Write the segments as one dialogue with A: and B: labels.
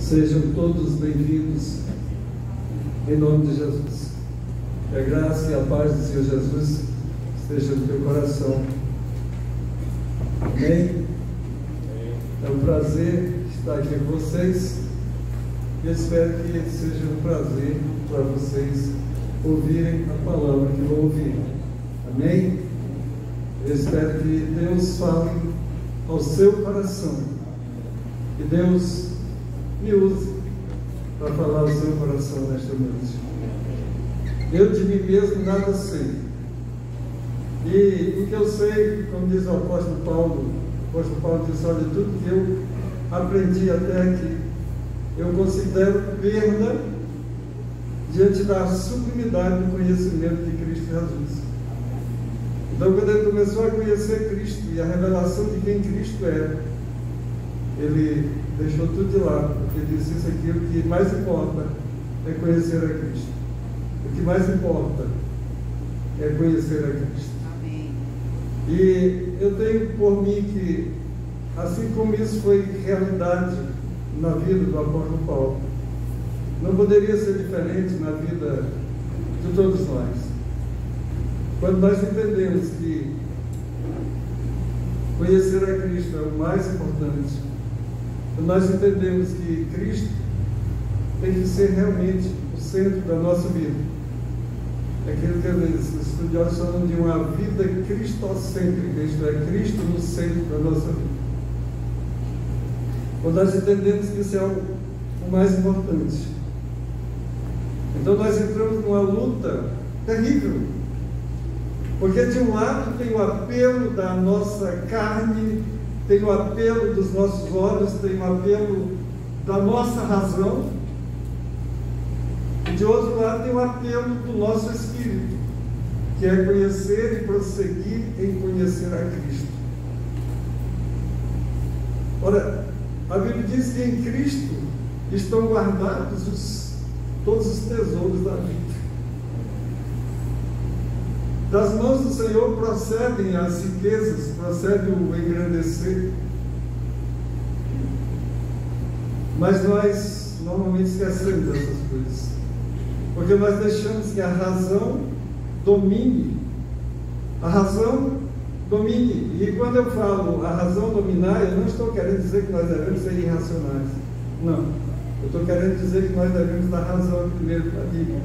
A: Sejam todos bem-vindos em nome de Jesus. Que a graça e a paz do Senhor Jesus esteja no teu coração. Amém? É um prazer estar aqui com vocês e eu espero que seja um prazer para vocês ouvirem a palavra que vão ouvir. Amém? Eu espero que Deus fale ao seu coração, que Deus me use para falar ao seu coração nesta noite. Eu de mim mesmo nada sei, e o que eu sei, como diz o apóstolo Paulo disse: olha, tudo que eu aprendi até aqui eu considero perda diante da sublimidade do conhecimento de Cristo Jesus. Então, quando ele começou a conhecer Cristo e a revelação de quem Cristo era, ele deixou tudo de lado, porque ele disse: isso aqui, o que mais importa é conhecer a Cristo. O que mais importa é conhecer a Cristo.
B: Amém.
A: E eu tenho por mim que, assim como isso foi realidade na vida do apóstolo Paulo, não poderia ser diferente na vida de todos nós. Quando nós entendemos que conhecer a Cristo é o mais importante, quando nós entendemos que Cristo tem que ser realmente o centro da nossa vida, é aquilo que os estudiosos chamam de uma vida cristocêntrica, isto é, Cristo no centro da nossa vida. Quando nós entendemos que isso é o mais importante, então nós entramos numa luta terrível, porque de um lado tem o apelo da nossa carne, tem o apelo dos nossos olhos, tem o apelo da nossa razão, e de outro lado tem o apelo do nosso espírito, que é conhecer e prosseguir em conhecer a Cristo. Ora, a Bíblia diz que em Cristo estão guardados todos os tesouros da vida. Das mãos do Senhor procedem as riquezas, procede o engrandecer. Mas nós normalmente esquecemos dessas coisas, porque nós deixamos que a razão domine. A razão domine. E quando eu falo a razão dominar, eu não estou querendo dizer que nós devemos ser irracionais. Não. Eu estou querendo dizer que nós devemos dar razão primeiro para a Bíblia.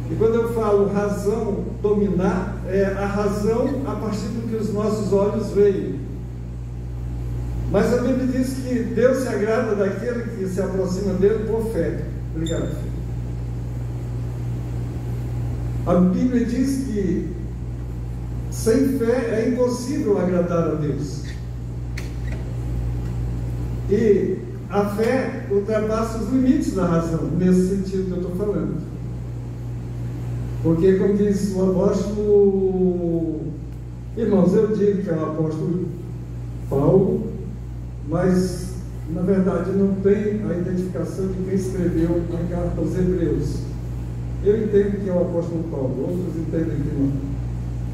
A: E quando eu falo razão dominar, é a razão a partir do que os nossos olhos veem. Mas a Bíblia diz que Deus se agrada daquele que se aproxima dele por fé. Obrigado, filho. A Bíblia diz que sem fé é impossível agradar a Deus. E a fé ultrapassa os limites da razão, nesse sentido que eu estou falando. Porque, como diz o apóstolo, irmãos, eu digo que é o apóstolo Paulo, mas na verdade não tem a identificação de quem escreveu a carta aos Hebreus. Eu entendo que é o apóstolo Paulo, outros entendem que não,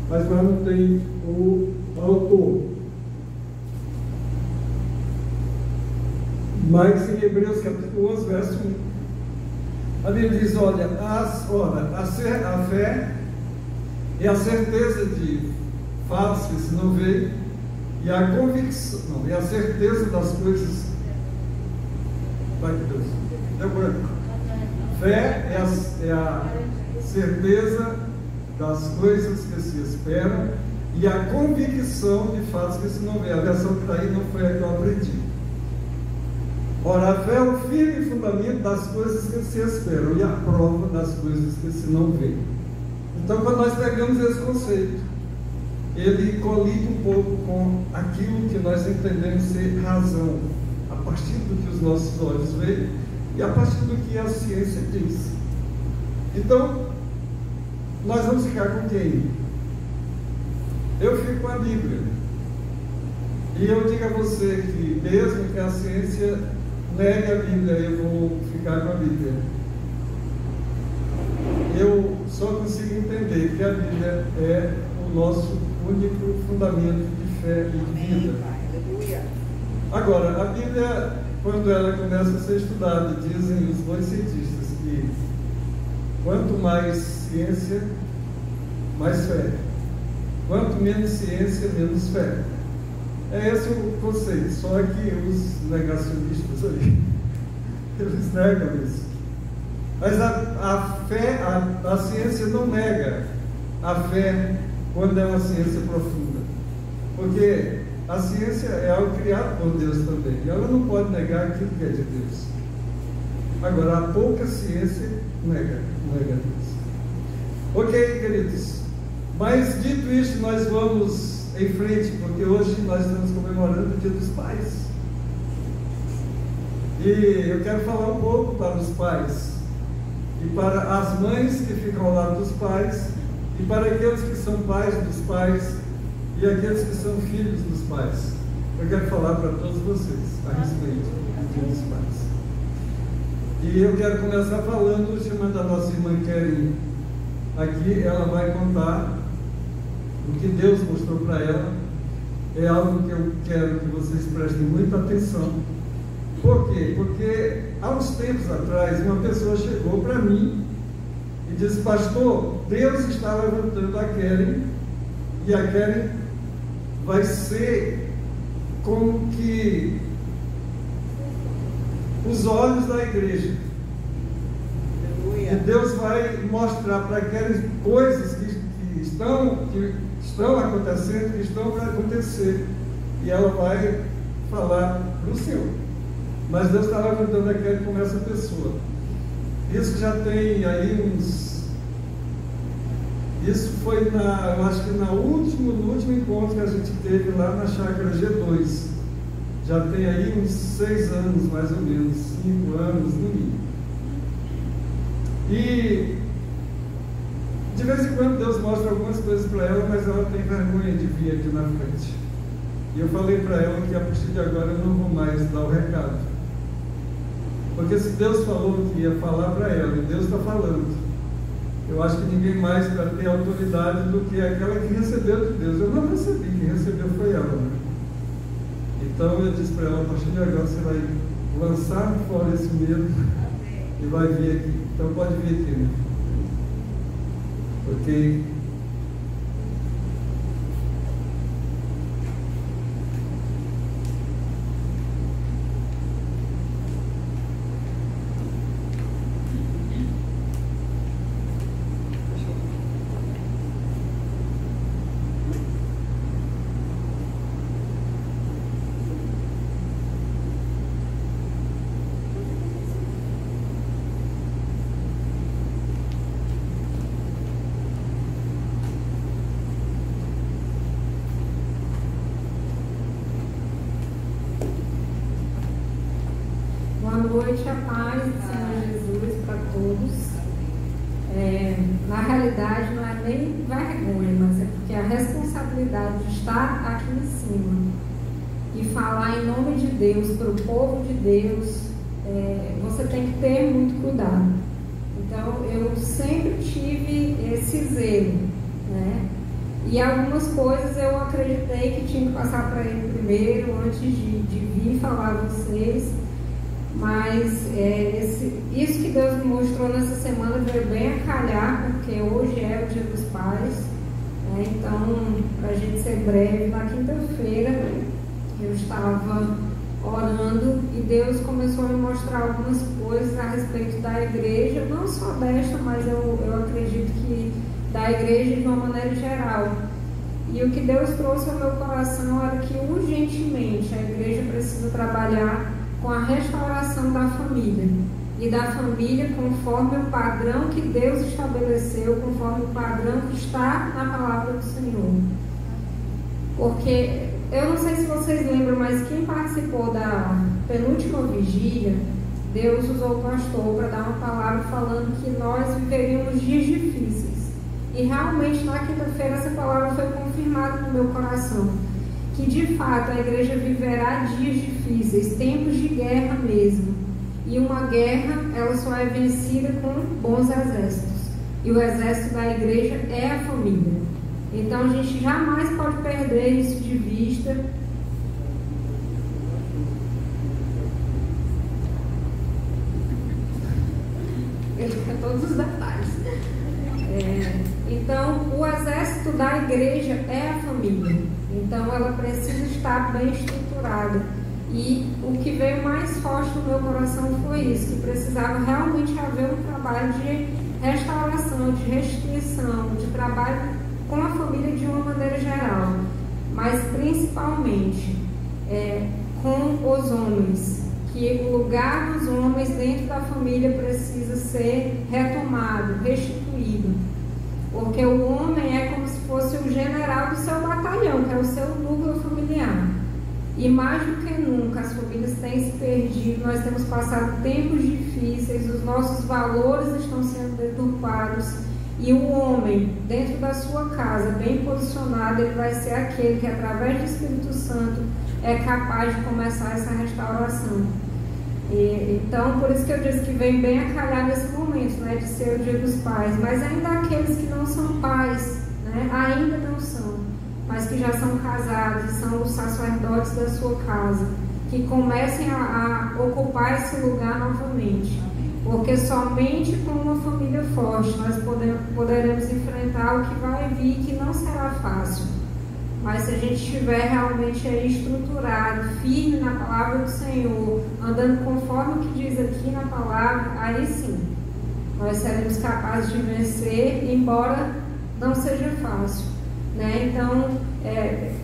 A: mas lá não tem o autor. Mas em Hebreus capítulo 11, verso 1, a Bíblia diz: olha, a fé é a certeza de fatos que se não vê, e a convicção, não, é a certeza das coisas. Vai que Deus, deu branco. Fé é a certeza das coisas que se esperam e a convicção de fatos que se não vê. A versão que está aí não foi a que eu aprendi. Ora, a fé é o firme fundamento das coisas que se esperam e a prova das coisas que se não vê. Então, quando nós pegamos esse conceito, ele colide um pouco com aquilo que nós entendemos ser razão, a partir do que os nossos olhos veem e a partir do que a ciência diz. Então, nós vamos ficar com quem? Eu fico com a Bíblia. E eu digo a você que, mesmo que a ciência negue a Bíblia, eu vou ficar com a Bíblia. Eu só consigo entender que a Bíblia é o nosso único fundamento de fé e de vida. Agora, a Bíblia quando ela começa a ser estudada. Dizem os bons cientistas que quanto mais ciência, mais fé. Quanto menos ciência, menos fé. É esse o conceito, só que os negacionistas aí, eles negam isso. Mas a fé, a ciência não nega a fé quando é uma ciência profunda. Porque a ciência é algo criado por Deus também. E ela não pode negar aquilo que é de Deus. Agora, a pouca ciência nega Deus. Ok, queridos. Mas dito isso, nós vamos em frente, porque hoje nós estamos comemorando o Dia dos Pais. E eu quero falar um pouco para os pais, e para as mães que ficam ao lado dos pais, e para aqueles que são pais dos pais, e aqueles que são filhos dos pais. Eu quero falar para todos vocês a respeito do Dia dos Pais. E eu quero começar falando, chamando a nossa irmã Karen aqui. Ela vai contar o que Deus mostrou para ela. É algo que eu quero que vocês prestem muita atenção. Por quê? Porque há uns tempos atrás uma pessoa chegou para mim e disse: pastor, Deus está levantando a Karen, e a Karen vai ser como que os olhos da igreja. E Deus vai mostrar para Karen coisas que estão acontecendo, que estão para acontecer, e ela vai falar para o Senhor. Mas Deus está levantando a Karen como essa pessoa. Isso já tem aí isso foi eu acho que no último encontro que a gente teve lá na chácara G2. Já tem aí uns 6 anos, mais ou menos, 5 anos no mínimo. E de vez em quando Deus mostra algumas coisas para ela, mas ela tem vergonha de vir aqui na frente. E eu falei para ela que a partir de agora eu não vou mais dar o recado. Porque se Deus falou que ia falar para ela, e Deus está falando, eu acho que ninguém mais vai ter autoridade do que aquela que recebeu de Deus. Eu não recebi, quem recebeu foi ela, né? Então eu disse para ela: a partir de agora você vai lançar fora esse medo e vai vir aqui. Então pode vir aqui, né? Ok?
B: Boa noite, a paz do Senhor Jesus para todos. Na realidade, não é nem vergonha, mas é porque a responsabilidade de estar aqui em cima e falar em nome de Deus para o povo de Deus, você tem que ter muito cuidado. Então, eu sempre tive esse zelo, né? E algumas coisas eu acreditei que tinha que passar para ele primeiro, antes de vir falar a vocês. Mas isso que Deus me mostrou nessa semana veio bem a calhar, porque hoje é o Dia dos Pais, né? Então, para a gente ser breve, na quinta-feira eu estava orando e Deus começou a me mostrar algumas coisas a respeito da igreja, não só desta, mas eu acredito que da igreja de uma maneira geral. E o que Deus trouxe ao meu coração era que urgentemente a igreja precisa trabalhar com a restauração da família, e da família conforme o padrão que Deus estabeleceu, conforme o padrão que está na palavra do Senhor. Porque eu não sei se vocês lembram, mas quem participou da penúltima vigília, Deus usou o pastor para dar uma palavra falando que nós viveríamos dias difíceis. E realmente na quinta-feira essa palavra foi confirmada no meu coração, que de fato a igreja viverá dias difíceis, tempos de guerra mesmo. E uma guerra, ela só é vencida com bons exércitos. E o exército da igreja é a família. Então a gente jamais pode perder isso de vista. ele quer todos os detalhes. Então, o exército da igreja é a família. Então, ela precisa estar bem estruturada. E o que veio mais forte no meu coração foi isso, que precisava realmente haver um trabalho de restauração, de restituição, de trabalho com a família de uma maneira geral, mas principalmente com os homens, que o lugar dos homens dentro da família precisa ser retomado, restituído, porque o homem é como se fosse o general do seu batalhão, que é o seu núcleo familiar. E mais do que nunca as famílias têm se perdido, nós temos passado tempos difíceis, os nossos valores estão sendo deturpados, e o homem, dentro da sua casa, bem posicionado, ele vai ser aquele que, através do Espírito Santo, é capaz de começar essa restauração. Então, por isso que eu disse que vem bem a calhar nesse momento, né, de ser o Dia dos Pais, mas ainda aqueles que não são pais, né, ainda não são, mas que já são casados, são os sacerdotes da sua casa, que comecem a ocupar esse lugar novamente, porque somente com uma família forte nós poderemos enfrentar o que vai vir, que não será fácil, mas se a gente estiver realmente aí estruturado, firme na palavra do Senhor, andando conforme o que diz aqui na palavra, aí sim, nós seremos capazes de vencer, embora não seja fácil. Né? Então,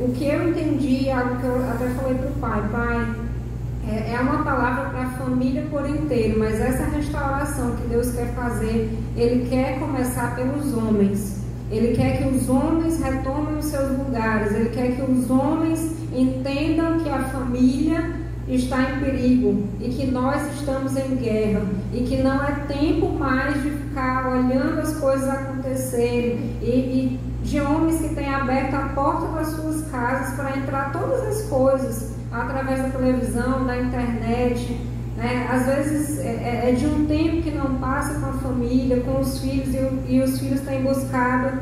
B: o que eu entendi, algo que eu até falei para o pai, é uma palavra para a família por inteiro, mas essa restauração que Deus quer fazer, Ele quer começar pelos homens. Ele quer que os homens retomem os seus lugares, Ele quer que os homens entendam que a família está em perigo e que nós estamos em guerra e que não é tempo mais de ficar olhando as coisas acontecerem e de homens que têm aberto a porta das suas casas para entrar todas as coisas através da televisão, da internet, né? Às vezes é de um tempo que não passa com a família, com os filhos, e os filhos têm buscado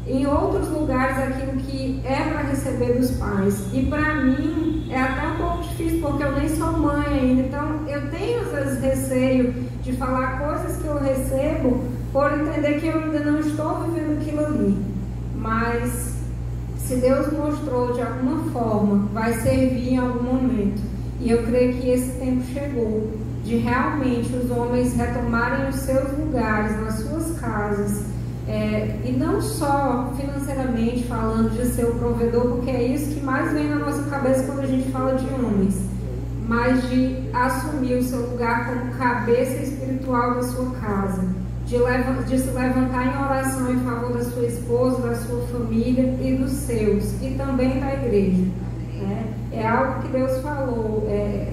B: em outros lugares aquilo que é para receber dos pais. E para mim é até um pouco difícil, porque eu nem sou mãe ainda, então eu tenho às vezes receio de falar coisas que eu recebo por entender que eu ainda não estou vivendo aquilo ali. Mas se Deus mostrou de alguma forma, vai servir em algum momento. E eu creio que esse tempo chegou de realmente os homens retomarem os seus lugares nas suas casas, e não só financeiramente falando de ser o provedor, porque é isso que mais vem na nossa cabeça quando a gente fala de homens, mas de assumir o seu lugar como cabeça espiritual da sua casa, de se levantar em oração em favor da sua esposa, da sua família e dos seus, e também da igreja. É algo que Deus falou,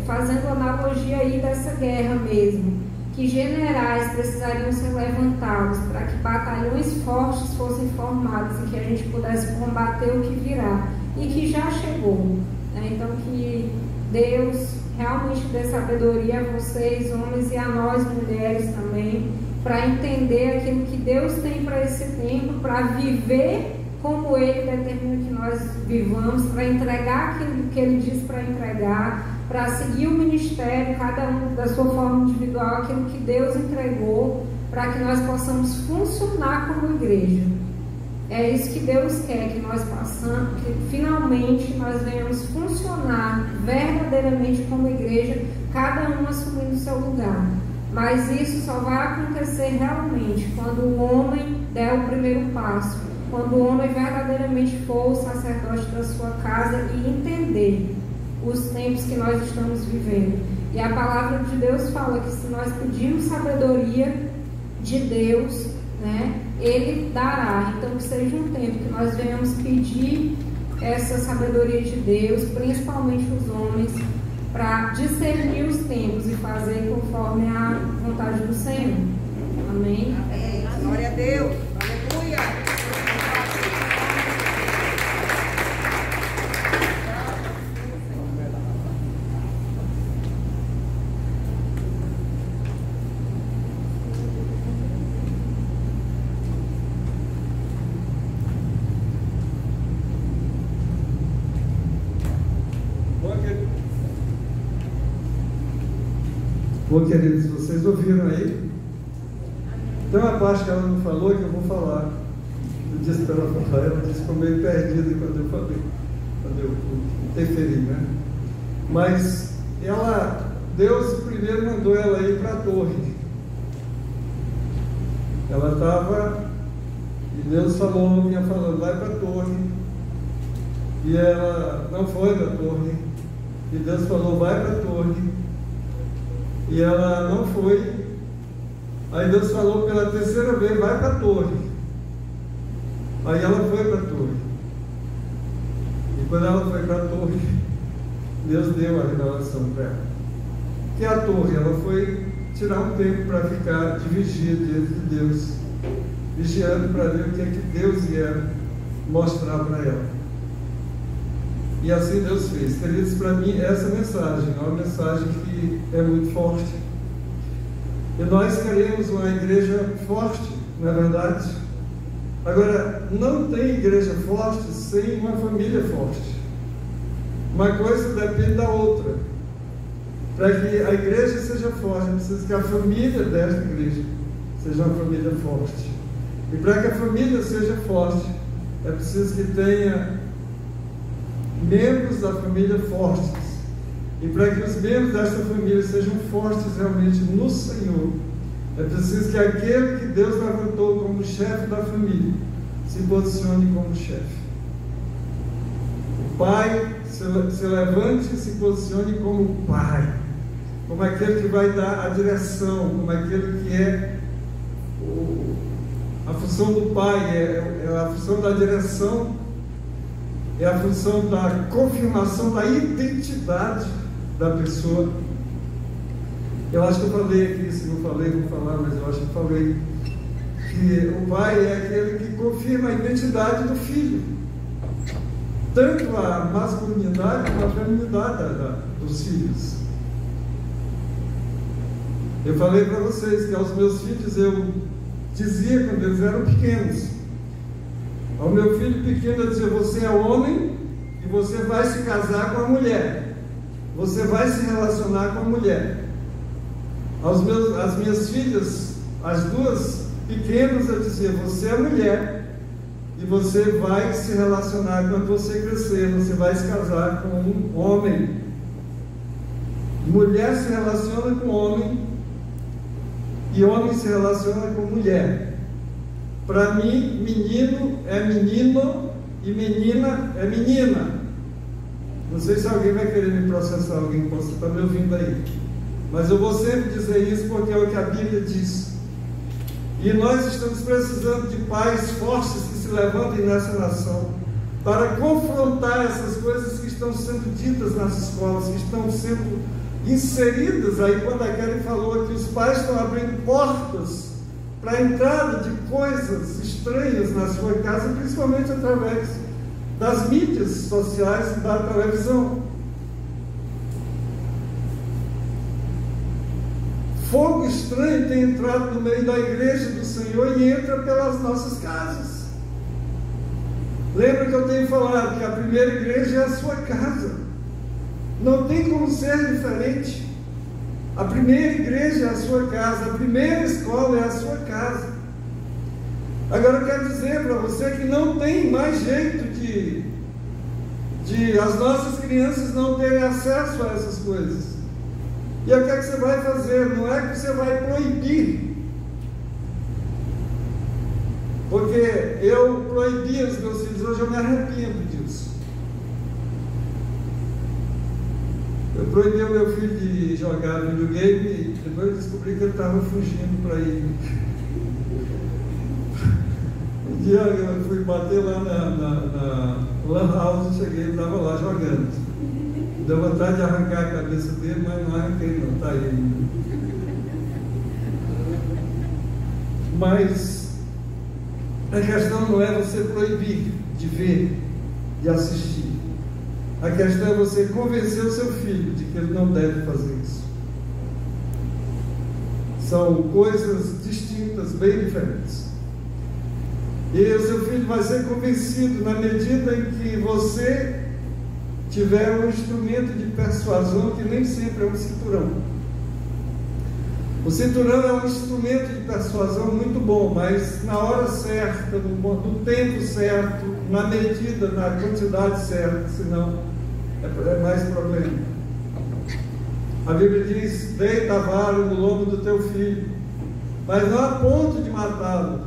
B: fazendo analogia aí dessa guerra mesmo, que generais precisariam ser levantados para que batalhões fortes fossem formados e que a gente pudesse combater o que virá e que já chegou. Então que Deus realmente dê sabedoria a vocês, homens, e a nós, mulheres também, para entender aquilo que Deus tem para esse tempo, para viver como Ele determina que nós vivamos, para entregar aquilo que Ele diz para entregar, para seguir o ministério, cada um da sua forma individual, aquilo que Deus entregou, para que nós possamos funcionar como igreja. É isso que Deus quer, que nós passamos, que finalmente nós venhamos funcionar verdadeiramente como igreja, cada um assumindo o seu lugar. Mas isso só vai acontecer realmente quando o homem der o primeiro passo, quando o homem verdadeiramente for o sacerdote da sua casa e entender os tempos que nós estamos vivendo. E a palavra de Deus fala que se nós pedirmos sabedoria de Deus, né, Ele dará. Então que seja um tempo que nós venhamos pedir essa sabedoria de Deus, principalmente os homens, para discernir os tempos e fazer conforme a vontade do Senhor. Amém?
C: Amém. Glória a Deus. Aleluia.
A: Bom, queridos, vocês ouviram aí Tem uma parte que ela não falou que eu vou falar. Eu disse para ela falar, ela disse que ficou meio perdida quando eu falei, quando eu interferi, né? Mas Deus primeiro mandou ela ir para a torre. Ela estava, e Deus vinha falando, vai para a torre. E ela não foi para a torre. E Deus falou, vai para a torre. E ela não foi. Aí Deus falou pela terceira vez, vai para a torre. Aí ela foi para a torre. E quando ela foi para a torre, Deus deu a revelação para ela. Que a torre, ela foi tirar um tempo para ficar de vigia diante de Deus, vigiando para ver o que é que Deus ia mostrar para ela. E assim Deus fez. Queridos, para mim essa mensagem é uma mensagem que é muito forte. E nós queremos uma igreja forte, não é verdade? Agora, não tem igreja forte sem uma família forte. Uma coisa depende da outra. Para que a igreja seja forte, precisa que a família desta igreja seja uma família forte. E para que a família seja forte, é preciso que tenha membros da família fortes. E para que os membros desta família sejam fortes realmente no Senhor, é preciso que aquele que Deus levantou como chefe da família se posicione como chefe. O pai se levante e se posicione como pai, como aquele que vai dar a direção, como aquele que é a função do pai, é a função da direção, é a função da confirmação da identidade da pessoa. Eu acho que eu falei aqui, se não falei, vou falar, mas eu acho que falei que o pai é aquele que confirma a identidade do filho, tanto a masculinidade como a feminidade dos filhos. Eu falei para vocês que aos meus filhos eu dizia quando eles eram pequenos, ao meu filho pequeno eu dizia, você é homem e você vai se casar com a mulher, você vai se relacionar com a mulher. As minhas filhas, as duas pequenas, eu dizia, você é mulher e você vai se relacionar, quando você crescer, você vai se casar com um homem. Mulher se relaciona com homem e homem se relaciona com mulher. Para mim, menino é menino e menina é menina. Não sei se alguém vai querer me processar, alguém possa estar me ouvindo aí, mas eu vou sempre dizer isso porque é o que a Bíblia diz. E nós estamos precisando de pais fortes que se levantem nessa nação para confrontar essas coisas que estão sendo ditas nas escolas, que estão sendo inseridas aí. Quando a Kelly falou que os pais estão abrindo portas para a entrada de coisas estranhas na sua casa, principalmente através das mídias sociais e da televisão. Fogo estranho tem entrado no meio da igreja do Senhor e entra pelas nossas casas. Lembra que eu tenho falado que a primeira igreja é a sua casa. Não tem como ser diferente. A primeira igreja é a sua casa, a primeira escola é a sua casa. Agora eu quero dizer para você que não tem mais jeito de as nossas crianças não terem acesso a essas coisas. E o que é que você vai fazer? Não é que você vai proibir. Porque eu proibi os meus filhos, hoje eu me arrependo disso. Eu proibi o meu filho de jogar videogame e depois eu descobri que ele estava fugindo para ir. Um dia eu fui bater lá na Lan House, cheguei, ele estava lá jogando. Deu vontade de arrancar a cabeça dele, mas não arranquei não, está aí ainda. Mas a questão não é você proibir de ver, de assistir. A questão é você convencer o seu filho de que ele não deve fazer isso. São coisas distintas, bem diferentes. E o seu filho vai ser convencido na medida em que você tiver um instrumento de persuasão que nem sempre é um cinturão. O cinturão é um instrumento de persuasão muito bom, mas na hora certa, no tempo certo, na medida, na quantidade certa, senão é mais problema. A Bíblia diz: deita a vara no lombo do teu filho, mas não a ponto de matá-lo,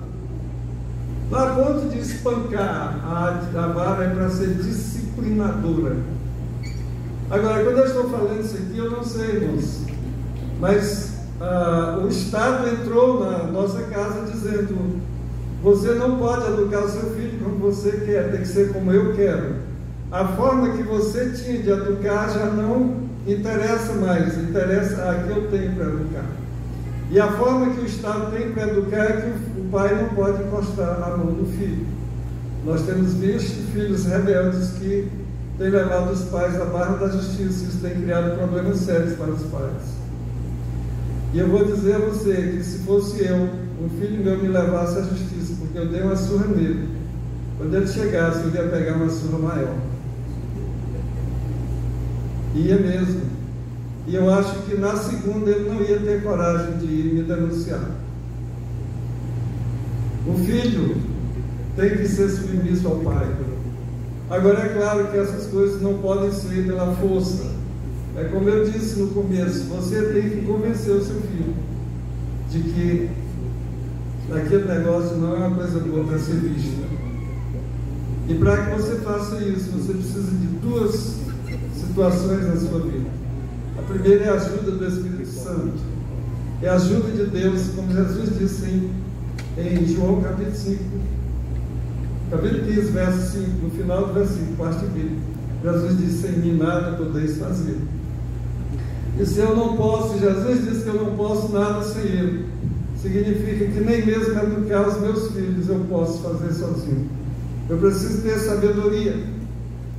A: não a ponto de espancar. A vara é para ser disciplinadora. Agora, quando eu estou falando isso aqui, eu não sei, irmãos, mas o Estado entrou na nossa casa dizendo: você não pode educar o seu filho como você quer, tem que ser como eu quero. A forma que você tinha de educar já não interessa mais, interessa a que eu tenho para educar. E a forma que o Estado tem para educar é que o pai não pode encostar a mão no filho. Nós temos visto filhos rebeldes que têm levado os pais à barra da justiça, isso tem criado problemas sérios para os pais. E eu vou dizer a você que se fosse eu, um filho meu me levasse à justiça, porque eu dei uma surra nele, quando ele chegasse, eu ia pegar uma surra maior. Ia mesmo. E eu acho que na segunda ele não ia ter coragem de ir me denunciar. O filho tem que ser submisso ao pai. Agora, é claro que essas coisas não podem ser pela força. É como eu disse no começo, você tem que convencer o seu filho de que aquele negócio não é uma coisa boa para ser vista. E para que você faça isso, você precisa de duas situações na sua vida. A primeira é a ajuda do Espírito Santo. É a ajuda de Deus, como Jesus disse em João capítulo 5, capítulo 15, verso 5, no final do versículo, parte B. Jesus disse: sem mim nada podeis fazer. E se eu não posso, Jesus disse que eu não posso nada sem Ele, significa que nem mesmo educar os meus filhos eu posso fazer sozinho. Eu preciso ter sabedoria.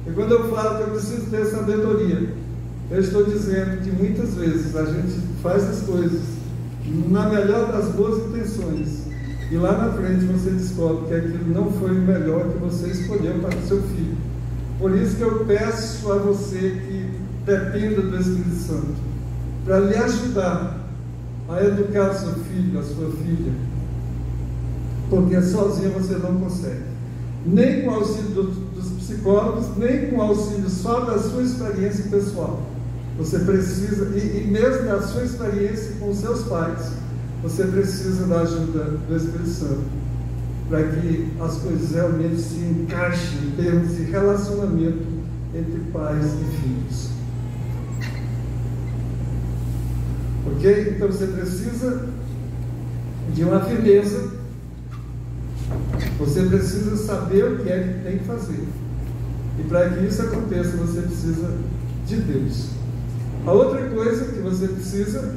A: E quando eu falo que eu preciso ter sabedoria, eu estou dizendo que muitas vezes a gente faz as coisas na melhor das boas intenções, e lá na frente você descobre que aquilo não foi o melhor que você escolheu para o seu filho. Por isso que eu peço a você que dependa do Espírito Santo, para lhe ajudar a educar o seu filho, a sua filha, porque sozinho você não consegue, nem com o auxílio dos psicólogos, nem com o auxílio só da sua experiência pessoal. Você precisa, e mesmo da sua experiência com seus pais, você precisa da ajuda do Espírito Santo, para que as coisas realmente se encaixem em termos de relacionamento entre pais e filhos. Ok? Então você precisa de uma firmeza, você precisa saber o que é que tem que fazer. E para que isso aconteça, você precisa de Deus. A outra coisa que você precisa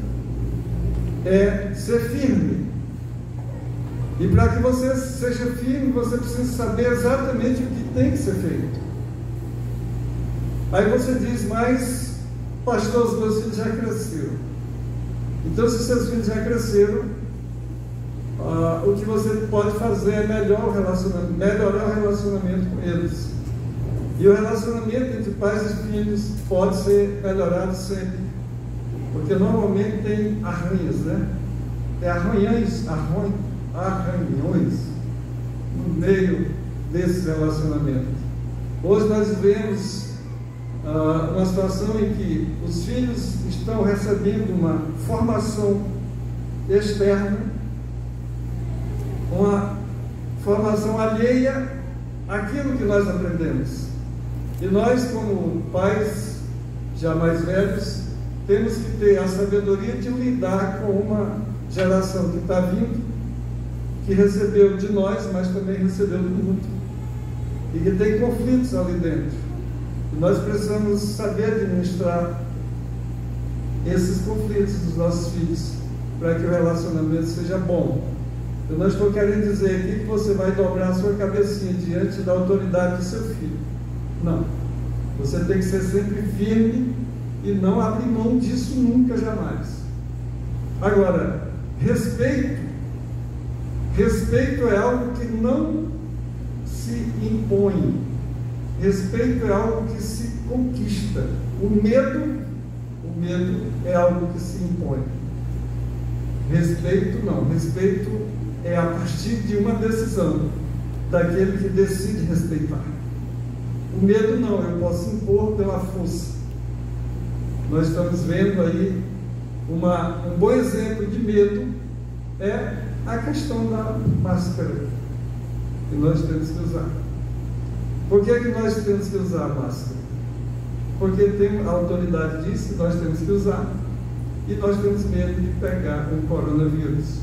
A: é ser firme. E para que você seja firme, você precisa saber exatamente o que tem que ser feito. Aí você diz: mas pastor, os meus filhos já cresceram. Então, se seus filhos já cresceram, o que você pode fazer é melhorar o relacionamento com eles. E o relacionamento entre pais e filhos pode ser melhorado sempre, porque normalmente tem arranhas, né? Tem arranhões no meio desse relacionamento. Hoje nós vivemos uma situação em que os filhos estão recebendo uma formação externa, uma formação alheia àquilo que nós aprendemos. E nós, como pais já mais velhos, temos que ter a sabedoria de lidar com uma geração que está vindo, que recebeu de nós, mas também recebeu do mundo, e que tem conflitos ali dentro. E nós precisamos saber administrar esses conflitos dos nossos filhos, para que o relacionamento seja bom. Eu não estou querendo dizer aqui que você vai dobrar a sua cabecinha diante da autoridade do seu filho. Não. Você tem que ser sempre firme e não abrir mão disso nunca, jamais. Agora, respeito é algo que não se impõe. Respeito é algo que se conquista. O medo é algo que se impõe. Respeito não. Respeito é a partir de uma decisão daquele que decide respeitar. O medo não, eu posso impor pela força. Nós estamos vendo aí um bom exemplo de medo é a questão da máscara que nós temos que usar. Por que nós temos que usar a máscara? Porque a autoridade diz que nós temos que usar e nós temos medo de pegar o coronavírus.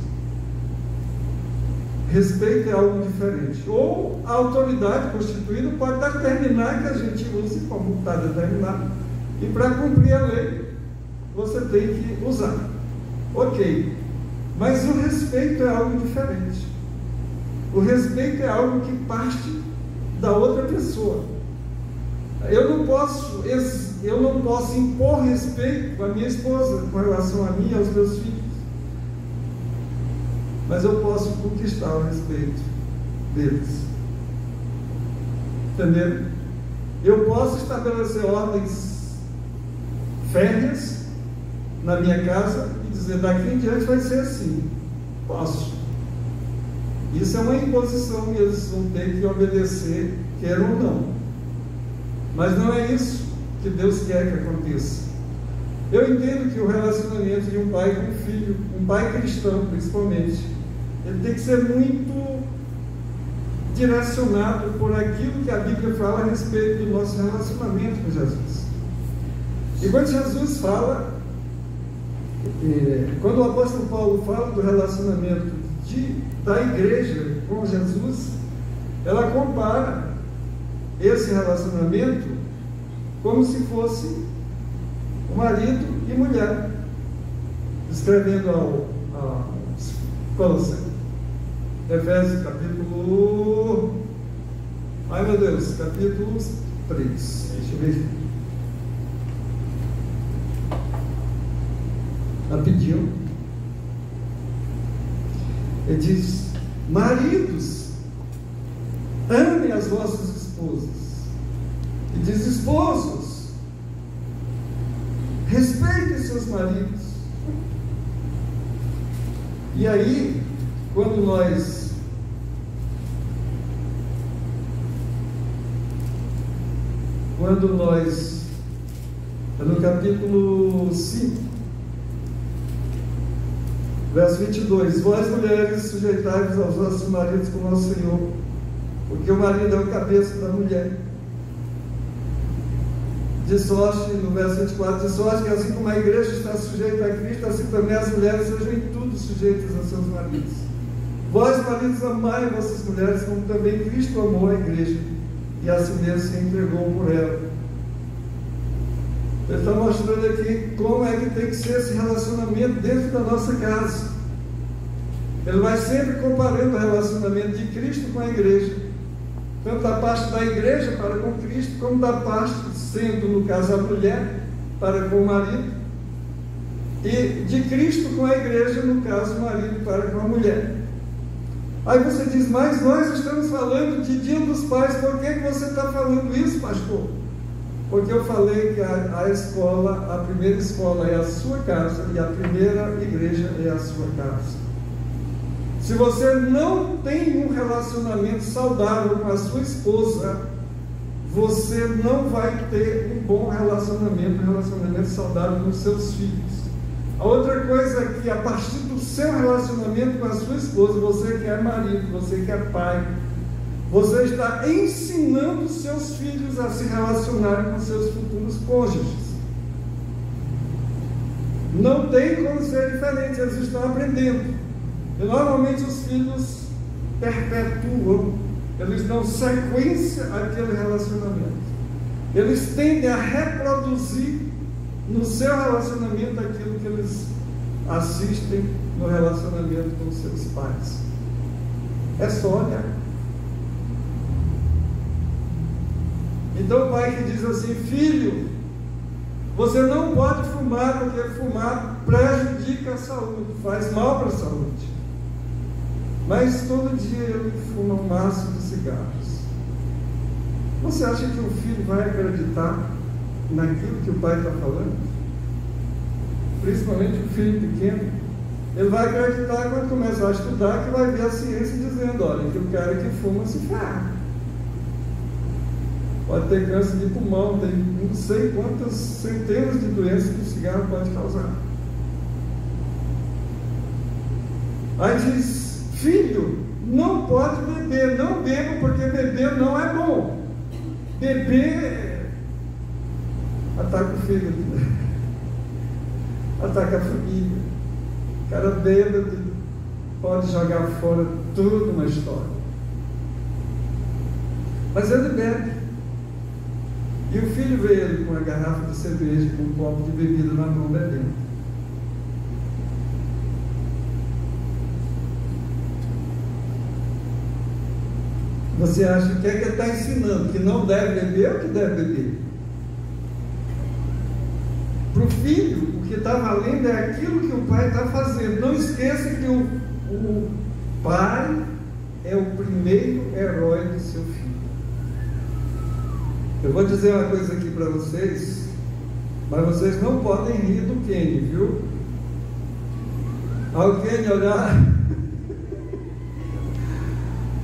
A: Respeito é algo diferente. Ou a autoridade constituída pode determinar que a gente use como está determinado. E para cumprir a lei, você tem que usar. Ok. Mas o respeito é algo diferente. O respeito é algo que parte da outra pessoa. Eu não posso impor respeito à minha esposa com relação a mim e aos meus filhos. Mas eu posso conquistar o respeito deles. Entendeu? Eu posso estabelecer ordens férreas na minha casa e dizer, daqui em diante vai ser assim. Posso. Isso é uma imposição e eles vão ter que obedecer, queiram ou não. Mas não é isso que Deus quer que aconteça. Eu entendo que o relacionamento de um pai com um filho, um pai cristão principalmente, ele tem que ser muito direcionado por aquilo que a Bíblia fala a respeito do nosso relacionamento com Jesus. E quando Jesus fala, quando o apóstolo Paulo fala do relacionamento da igreja com Jesus, ela compara esse relacionamento como se fosse o marido e mulher, escrevendo aos Colossenses, Efésios capítulo, capítulo 3, deixa eu ver, rapidinho. Ele diz, maridos, amem as vossas esposas. E diz, esposos, respeitem seus maridos. E aí, quando nós no capítulo 5, verso 22, vós mulheres sujeitai-vos aos vossos maridos com nosso Senhor, porque o marido é o cabeça da mulher. De sorte, no verso 24, de sorte que assim como a igreja está sujeita a Cristo, assim também as mulheres sejam em tudo sujeitas a seus maridos. Vós, maridos, amai vossas mulheres, como também Cristo amou a igreja, e assim mesmo se entregou por ela. Ele está mostrando aqui como é que tem que ser esse relacionamento dentro da nossa casa. Ele vai sempre comparando o relacionamento de Cristo com a igreja, tanto da parte da igreja para com Cristo, como da parte, sendo no caso a mulher, para com o marido, e de Cristo com a igreja, no caso o marido para com a mulher. Aí você diz, mas nós estamos falando de Dia dos Pais, por que você está falando isso, pastor? Porque eu falei que a primeira escola é a sua casa e a primeira igreja é a sua casa. Se você não tem um relacionamento saudável com a sua esposa, você não vai ter um bom relacionamento saudável com os seus filhos. A outra coisa é que a partir do seu relacionamento com a sua esposa, você que é marido, você que é pai, você está ensinando seus filhos a se relacionarem com seus futuros cônjuges. Não tem como ser diferente, eles estão aprendendo. E normalmente os filhos perpetuam, eles dão sequência àquele relacionamento. Eles tendem a reproduzir no seu relacionamento aquilo que eles assistem no relacionamento com seus pais. É só olhar. Então o pai que diz assim, filho, você não pode fumar, porque fumar prejudica a saúde, faz mal para a saúde. Mas todo dia ele fuma um maço de cigarros. Você acha que o filho vai acreditar naquilo que o pai está falando? Principalmente o filho pequeno. Ele vai acreditar quando começar a estudar, que vai ver a ciência dizendo, olha, que o cara que fuma se ferra. Pode ter câncer de pulmão, tem não sei quantas centenas de doenças que o cigarro pode causar. Aí diz, filho, não pode beber, não beba porque beber não é bom. Beber ataca o fígado, ataca a família. O cara bêbado pode jogar fora tudo uma história. Mas ele bebe. E o filho veio ali com uma garrafa de cerveja, com um copo de bebida na mão, bebendo. Você acha que é que ele está ensinando? Que não deve beber ou que deve beber? Para o filho, o que está valendo é aquilo que o pai está fazendo. Não esqueça que o pai é o primeiro herói do seu filho. Eu vou dizer uma coisa aqui para vocês, mas vocês não podem rir do Kenny, viu? Ao Kenny olhar,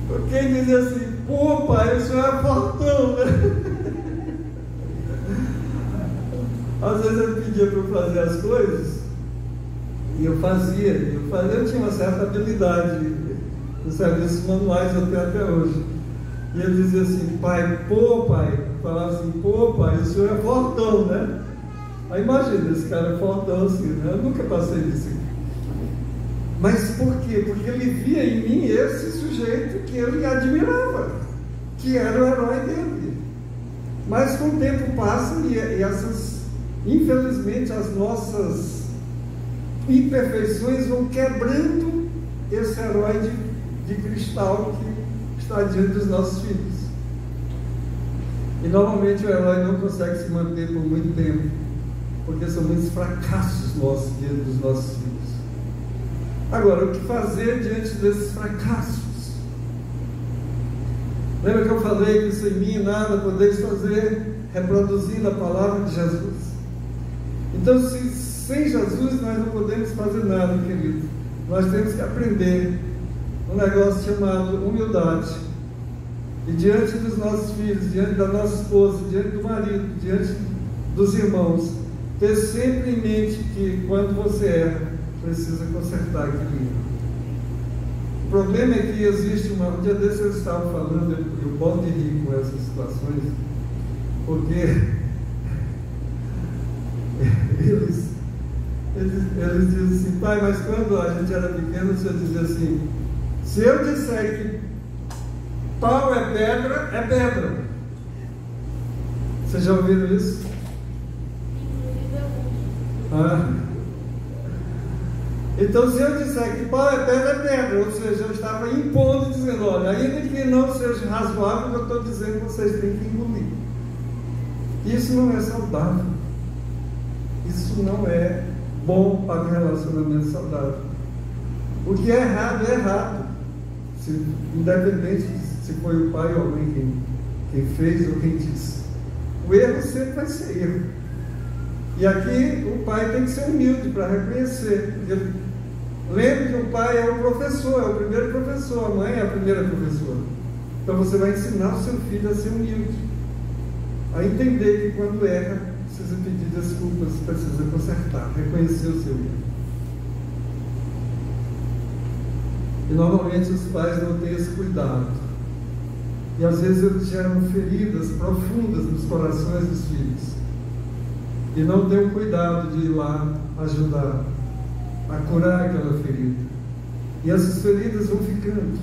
A: o Kenny dizia assim, pô pai, o senhor é fortão, né? Às vezes ele pedia para eu fazer as coisas, e eu fazia, eu tinha uma certa habilidade nos serviços manuais, eu tenho até hoje. E ele dizia assim, pai, falava assim, pô pai, o senhor é fortão, né? Aí imagina, esse cara é fortão assim, né? Eu nunca passei disso aqui. Mas por quê? Porque ele via em mim esse sujeito que ele admirava, que era o herói dele. Mas com o tempo passa e essas, infelizmente, as nossas imperfeições vão quebrando esse herói de cristal que está diante dos nossos filhos. E normalmente o herói não consegue se manter por muito tempo, porque são muitos fracassos nossos diante dos nossos filhos. Agora, o que fazer diante desses fracassos? Lembra que eu falei que sem mim nada podeis fazer, reproduzindo a palavra de Jesus? Então, sem Jesus nós não podemos fazer nada, querido. Nós temos que aprender um negócio chamado humildade. E diante dos nossos filhos, diante da nossa esposa, diante do marido, diante dos irmãos, ter sempre em mente que quando você erra, precisa consertar aquele erro. O problema é que existe um dia desses eu estava falando, eu gosto de rir com essas situações, porque eles dizem assim, pai, mas quando a gente era pequeno, você dizia assim, se eu disser que pau é pedra. Vocês já ouviram isso? Então, se eu disser que pau é pedra, ou seja, eu estava impondo, dizendo, olha, ainda que não seja razoável, eu estou dizendo que vocês têm que engolir. Isso não é saudável. Isso não é bom para um relacionamento saudável. O que é errado, independente se foi o pai ou a mãe quem fez ou quem disse. O erro sempre vai ser erro. E aqui o pai tem que ser humilde para reconhecer. Lembre que o pai é o professor, é o primeiro professor, a mãe é a primeira professora. Então você vai ensinar o seu filho a ser humilde, a entender que quando erra, precisa pedir desculpas, precisa consertar, reconhecer o seu erro. E normalmente os pais não têm esse cuidado. E às vezes eles geram feridas profundas nos corações dos filhos. E não têm o cuidado de ir lá ajudar a curar aquela ferida. E essas feridas vão ficando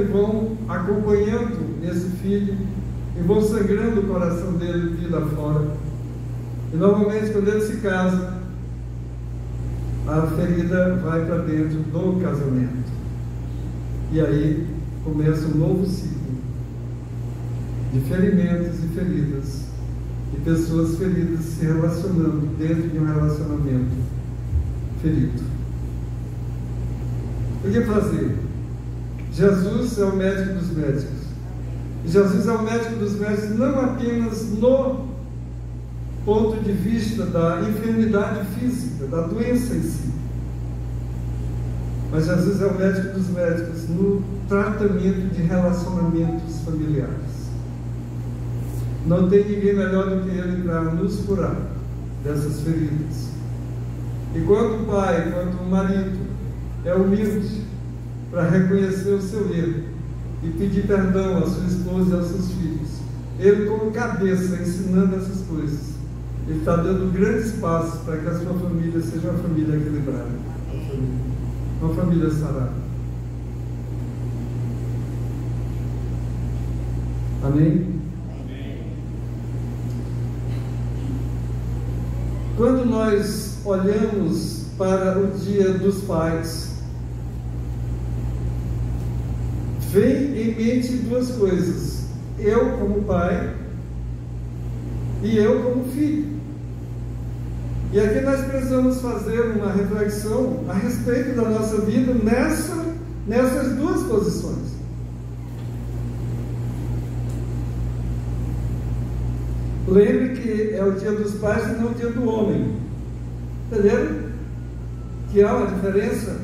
A: e vão acompanhando esse filho e vão sangrando o coração dele vida fora. E normalmente quando ele se casa, a ferida vai para dentro do casamento. E aí começa um novo ciclo de ferimentos e feridas, e pessoas feridas se relacionando dentro de um relacionamento ferido. O que fazer? Jesus é o médico dos médicos. E Jesus é o médico dos médicos não apenas no ponto de vista da enfermidade física, da doença em si, Mas Jesus é o médico dos médicos no tratamento de relacionamentos familiares. Não tem ninguém melhor do que Ele para nos curar dessas feridas. E quando o pai, quando o marido é humilde para reconhecer o seu erro e pedir perdão à sua esposa e aos seus filhos, ele como cabeça ensinando essas coisas, ele está dando grandes passos para que a sua família seja uma família equilibrada, uma família sarada. Amém? Quando nós olhamos para o Dia dos Pais, vem em mente duas coisas: eu como pai e eu como filho. E aqui nós precisamos fazer uma reflexão a respeito da nossa vida nessas duas posições. Lembre que é o Dia dos Pais e não o Dia do Homem. Entenderam? Que há uma diferença.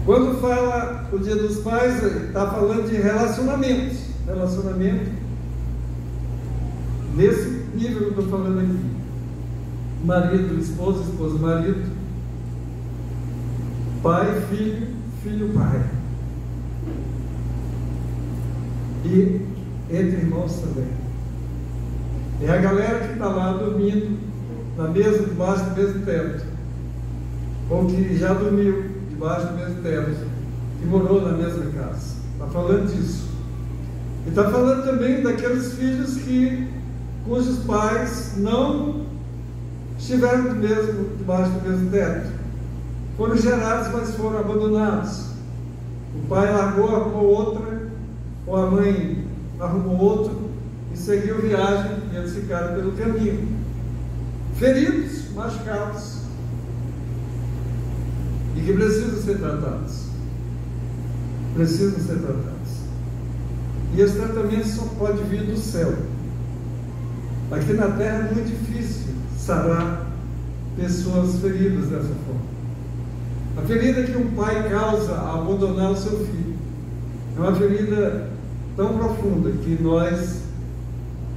A: Quando fala o Dia dos Pais, está falando de relacionamentos. Relacionamento nesse nível que eu estou falando aqui. Marido, esposa, esposa, marido. Pai, filho, filho, pai. E entre irmãos também. É a galera que está lá dormindo na mesa, debaixo do mesmo teto, ou que já dormiu debaixo do mesmo teto, que morou na mesma casa. Está falando disso. E está falando também daqueles filhos cujos pais não estiveram debaixo do mesmo teto. Foram gerados, mas foram abandonados. O pai largou, arrumou outra, ou a mãe arrumou outro e seguiu viagem, e eles ficaram pelo caminho, feridos, machucados, e que precisam ser tratados. Precisam ser tratados. E esse tratamento só pode vir do céu. Aqui na terra é muito difícil sarar pessoas feridas dessa forma. A ferida que um pai causa ao abandonar o seu filho é uma ferida tão profunda que nós,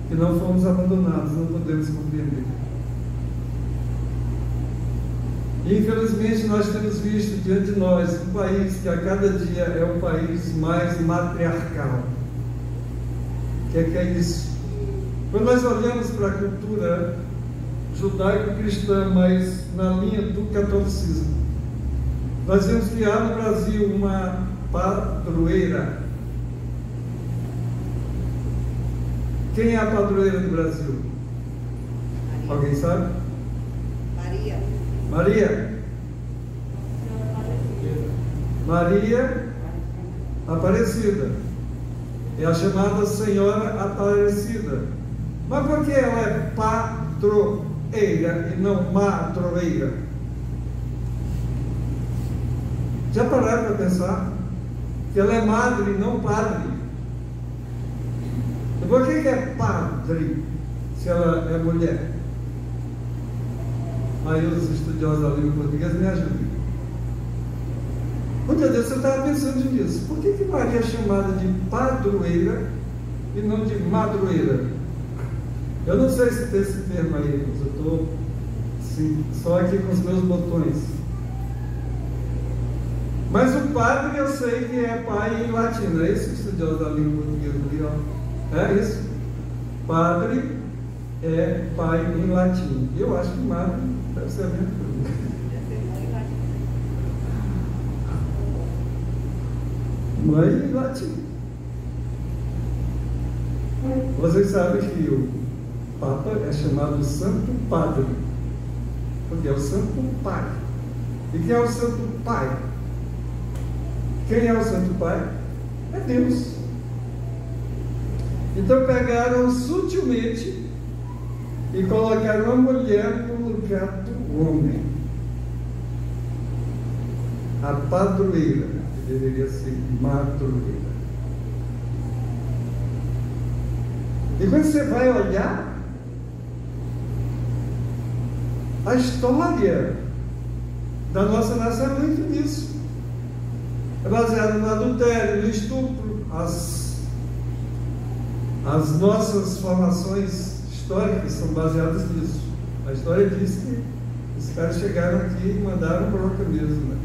A: que não fomos abandonados, não podemos compreender. E infelizmente nós temos visto diante de nós um país que a cada dia é um país mais matriarcal. O que é isso? Quando nós olhamos para a cultura judaico-cristã, mas na linha do catolicismo, nós vemos que há no Brasil uma padroeira. Quem é a padroeira do Brasil? Maria. Alguém sabe?
C: Maria.
A: Maria. Maria Aparecida. É a chamada Senhora Aparecida. Mas por que ela é padroeira e não madroeira? Já pararam para pensar? Que ela é madre e não padre. Por que é padre se ela é mulher? Aí os estudiosos da língua portuguesa me ajudam. Um dia desse eu estava pensando nisso. Por que Maria é chamada de padroeira e não de madroeira? Eu não sei se tem esse termo aí, mas eu estou só aqui com os meus botões. Mas o padre eu sei que é pai em latim, é isso que estudiosos da língua portuguesa viram. É isso. Padre é pai em latim. Eu acho que madre deve ser a mesma coisa. Mãe em latim. Vocês sabem que o Papa é chamado Santo Padre, porque é o Santo Pai. E quem é o Santo Pai? Quem é o Santo Pai? É Deus. Então pegaram sutilmente e colocaram a mulher no lugar do homem. A padroeira, que deveria ser madroeira. E quando você vai olhar a história da nossa nação é muito nisso. É baseado no adultério, no estupro. As nossas formações históricas são baseadas nisso. A história diz que os caras chegaram aqui e mandaram bronca mesmo, né?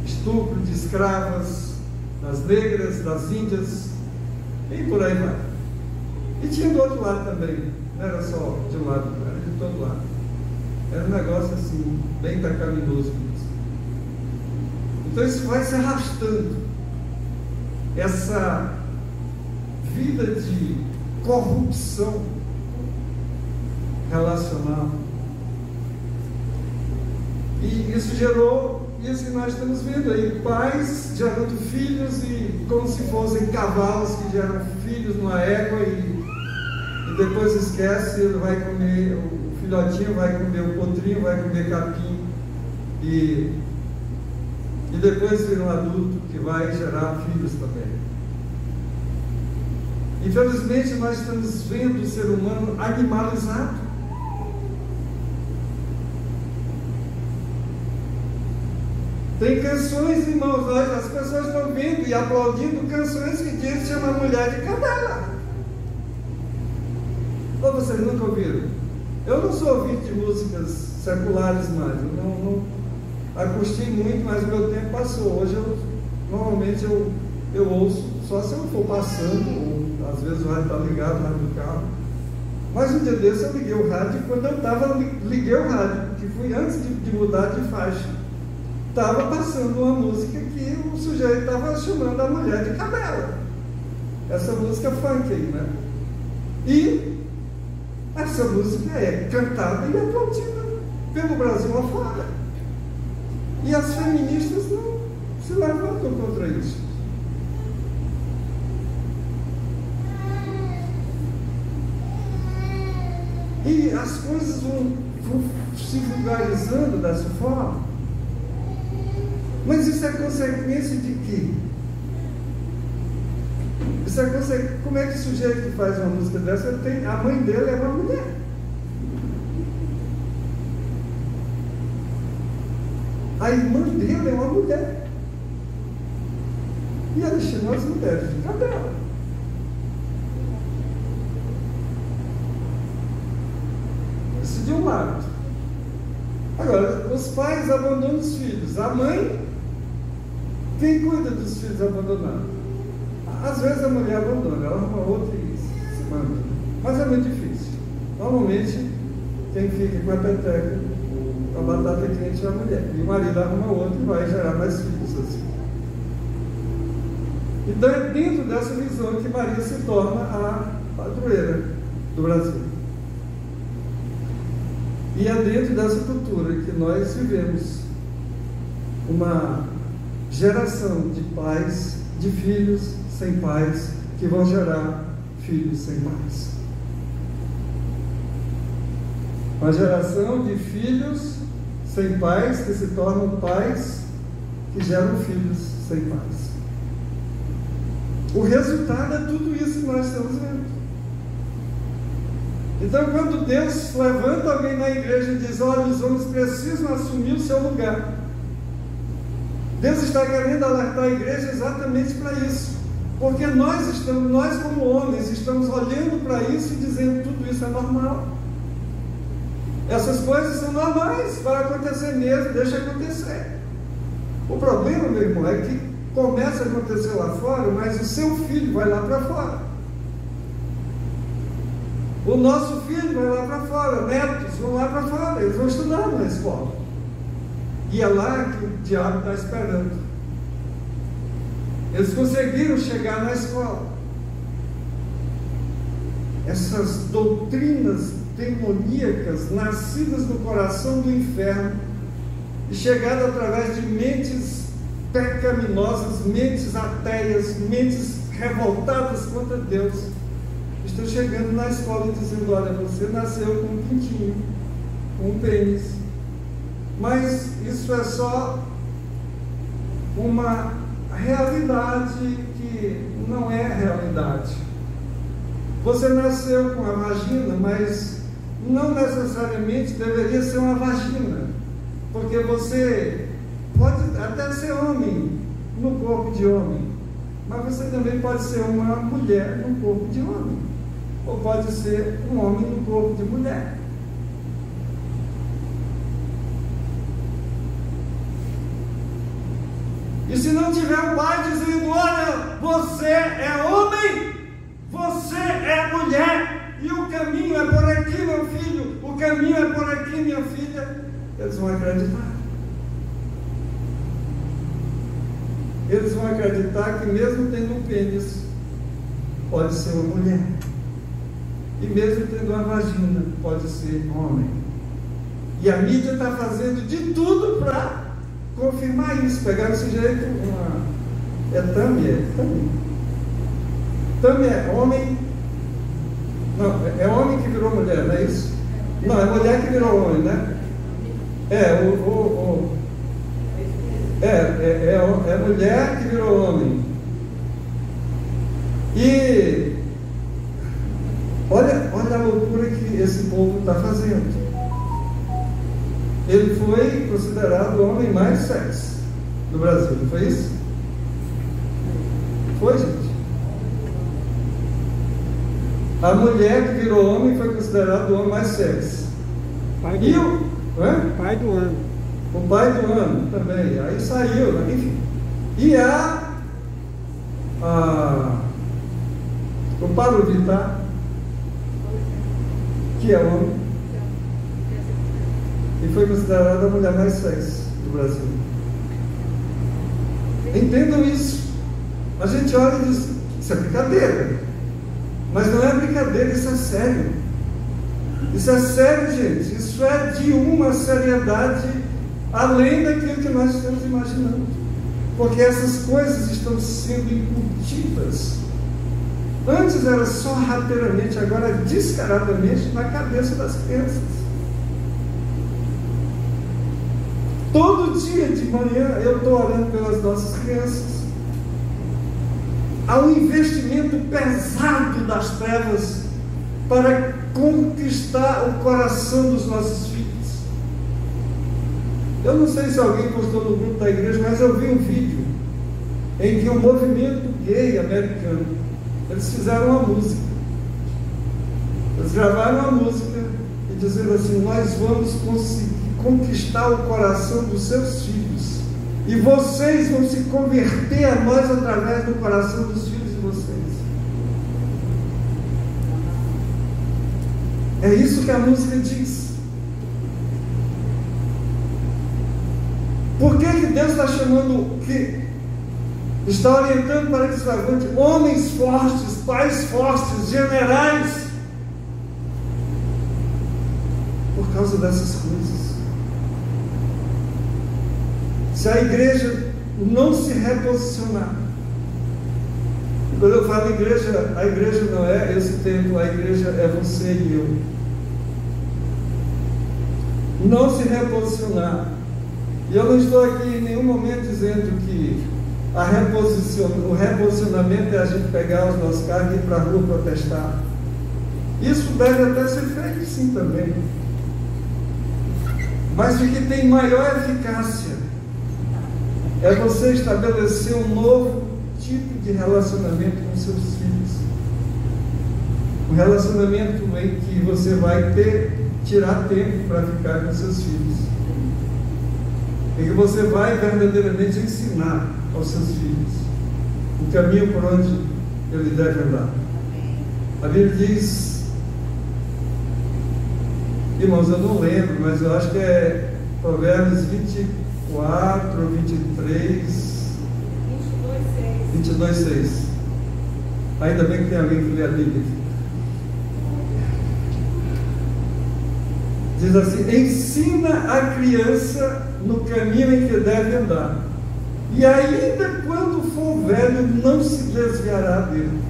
A: Estupro de escravas, das negras, das índias, e por aí vai. E tinha do outro lado também, não era só de um lado, era de todo lado. Era um negócio assim, bem pecaminoso mesmo. Então isso vai se arrastando, essa vida de corrupção relacional. E isso gerou isso que nós estamos vendo aí, pais gerando filhos e como se fossem cavalos que geram filhos numa égua e depois esquece, ele vai comer, o filhotinho vai comer o potrinho, vai comer capim e depois vira um adulto que vai gerar filhos também. Infelizmente nós estamos vendo o ser humano animalizado. Tem canções, irmãos, as pessoas estão vendo e aplaudindo canções que dizem chamar a mulher de cadela. Ou vocês nunca ouviram? Eu não sou ouvinte de músicas seculares mais, eu não acostei muito, mas o meu tempo passou. Hoje normalmente eu ouço, só se eu for passando, ou às vezes o rádio está ligado lá no carro. Mas um dia desse eu liguei o rádio, e quando eu liguei o rádio, que fui antes de mudar de faixa, estava passando uma música que o sujeito estava chamando a mulher de cadela. Essa música funk aí, né? E essa música é cantada e aplaudida pelo Brasil afora. E as feministas não se levantam contra isso. E as coisas vão se vulgarizando dessa forma. Mas isso é consequência de quê? Isso é consequência. Como é que o sujeito que faz uma música dessa, a mãe dele é uma mulher? A irmã dele é uma mulher. E ela chama as mulheres de cadela. Isso de um lado. Agora, os pais abandonam os filhos. A mãe, quem cuida dos filhos abandonados? Às vezes a mulher abandona, ela arruma outra e se manda. Mas é muito difícil. Normalmente, quem fica com a peteca, a batata quente é a mulher. E o marido arruma outra e vai gerar mais filhos assim. Então é dentro dessa visão que Maria se torna a padroeira do Brasil. E é dentro dessa cultura que nós vivemos uma geração de pais, de filhos sem pais, que vão gerar filhos sem pais. Uma geração de filhos sem pais que se tornam pais que geram filhos sem pais. O resultado é tudo isso que nós estamos vendo. Então, quando Deus levanta alguém na igreja e diz: olha, os homens precisam assumir o seu lugar, Deus está querendo alertar a igreja exatamente para isso, porque nós como homens estamos olhando para isso e dizendo: tudo isso é normal, essas coisas são normais, vai acontecer mesmo, deixa acontecer. O problema, meu irmão, é que começa a acontecer lá fora, mas o seu filho vai lá para fora. O nosso filho vai lá para fora, netos vão lá para fora, eles vão estudar na escola. E é lá que o diabo está esperando. Eles conseguiram chegar na escola. Essas doutrinas demoníacas, nascidas no coração do inferno, e chegadas através de mentes pecaminosas, mentes ateias, mentes revoltadas contra Deus, estão chegando na escola e dizendo: olha, você nasceu com um pintinho, com um pênis. Mas isso é só uma realidade que não é realidade. Você nasceu com a vagina, mas não necessariamente deveria ser uma vagina, porque você pode até ser homem no corpo de homem, mas você também pode ser uma mulher no corpo de homem, ou pode ser um homem no corpo de mulher. E se não tiver um pai dizendo: olha, você é homem, você é mulher, e o caminho é por aqui, meu filho, o caminho é por aqui, minha filha, eles vão acreditar. Eles vão acreditar que mesmo tendo um pênis, pode ser uma mulher. E mesmo tendo uma vagina, pode ser homem. E a mídia está fazendo de tudo para confirmar isso. Pegaram esse jeito, é Tami, Tami é homem. Não, é homem que virou mulher, não é isso? Não, é mulher que virou homem, né? É mulher que virou homem. E olha a loucura que esse povo está fazendo. Ele foi considerado o homem mais sexy do Brasil, não foi isso? Foi, gente? A mulher que virou homem foi considerado o homem mais sexy.
D: Pai do ano.
A: O pai do ano também. Aí saiu, né? Enfim. E o Pablo Vittar, que é homem, e foi considerada a mulher mais sexy do Brasil. Entendam isso. A gente olha e diz: isso é brincadeira. Mas não é brincadeira, isso é sério. Isso é sério, gente. Isso é de uma seriedade além daquilo que nós estamos imaginando. Porque essas coisas estão sendo incutidas. Antes era só rateiramente, agora descaradamente na cabeça das crianças. Todo dia de manhã eu estou orando pelas nossas crianças. Há um investimento pesado das trevas para conquistar o coração dos nossos filhos. Eu não sei se alguém postou no grupo da igreja, mas eu vi um vídeo em que o movimento gay americano, eles fizeram uma música. Eles gravaram uma música e dizendo assim: nós vamos conseguir conquistar o coração dos seus filhos, e vocês vão se converter a nós através do coração dos filhos de vocês. É isso que a música diz. Por que Deus está chamando, está orientando para que se levante homens fortes, pais fortes, generais? Por causa dessas coisas. Se a igreja não se reposicionar, quando eu falo igreja, a igreja não é esse templo, a igreja é você e eu. Não se reposicionar. E eu não estou aqui em nenhum momento dizendo que o reposicionamento é a gente pegar os nossos carros e ir para a rua protestar. Isso deve até ser feito sim também. Mas o que tem maior eficácia é você estabelecer um novo tipo de relacionamento com seus filhos. Um relacionamento em que você vai tirar tempo para ficar com seus filhos. Em que você vai verdadeiramente ensinar aos seus filhos o caminho por onde ele deve andar. A Bíblia diz, irmãos, eu não lembro, mas eu acho que é Provérbios 24 ou 23, 22:6. Ainda bem que tem alguém que lê a Bíblia. Diz assim: ensina a criança no caminho em que deve andar, e ainda quando for velho não se desviará dele.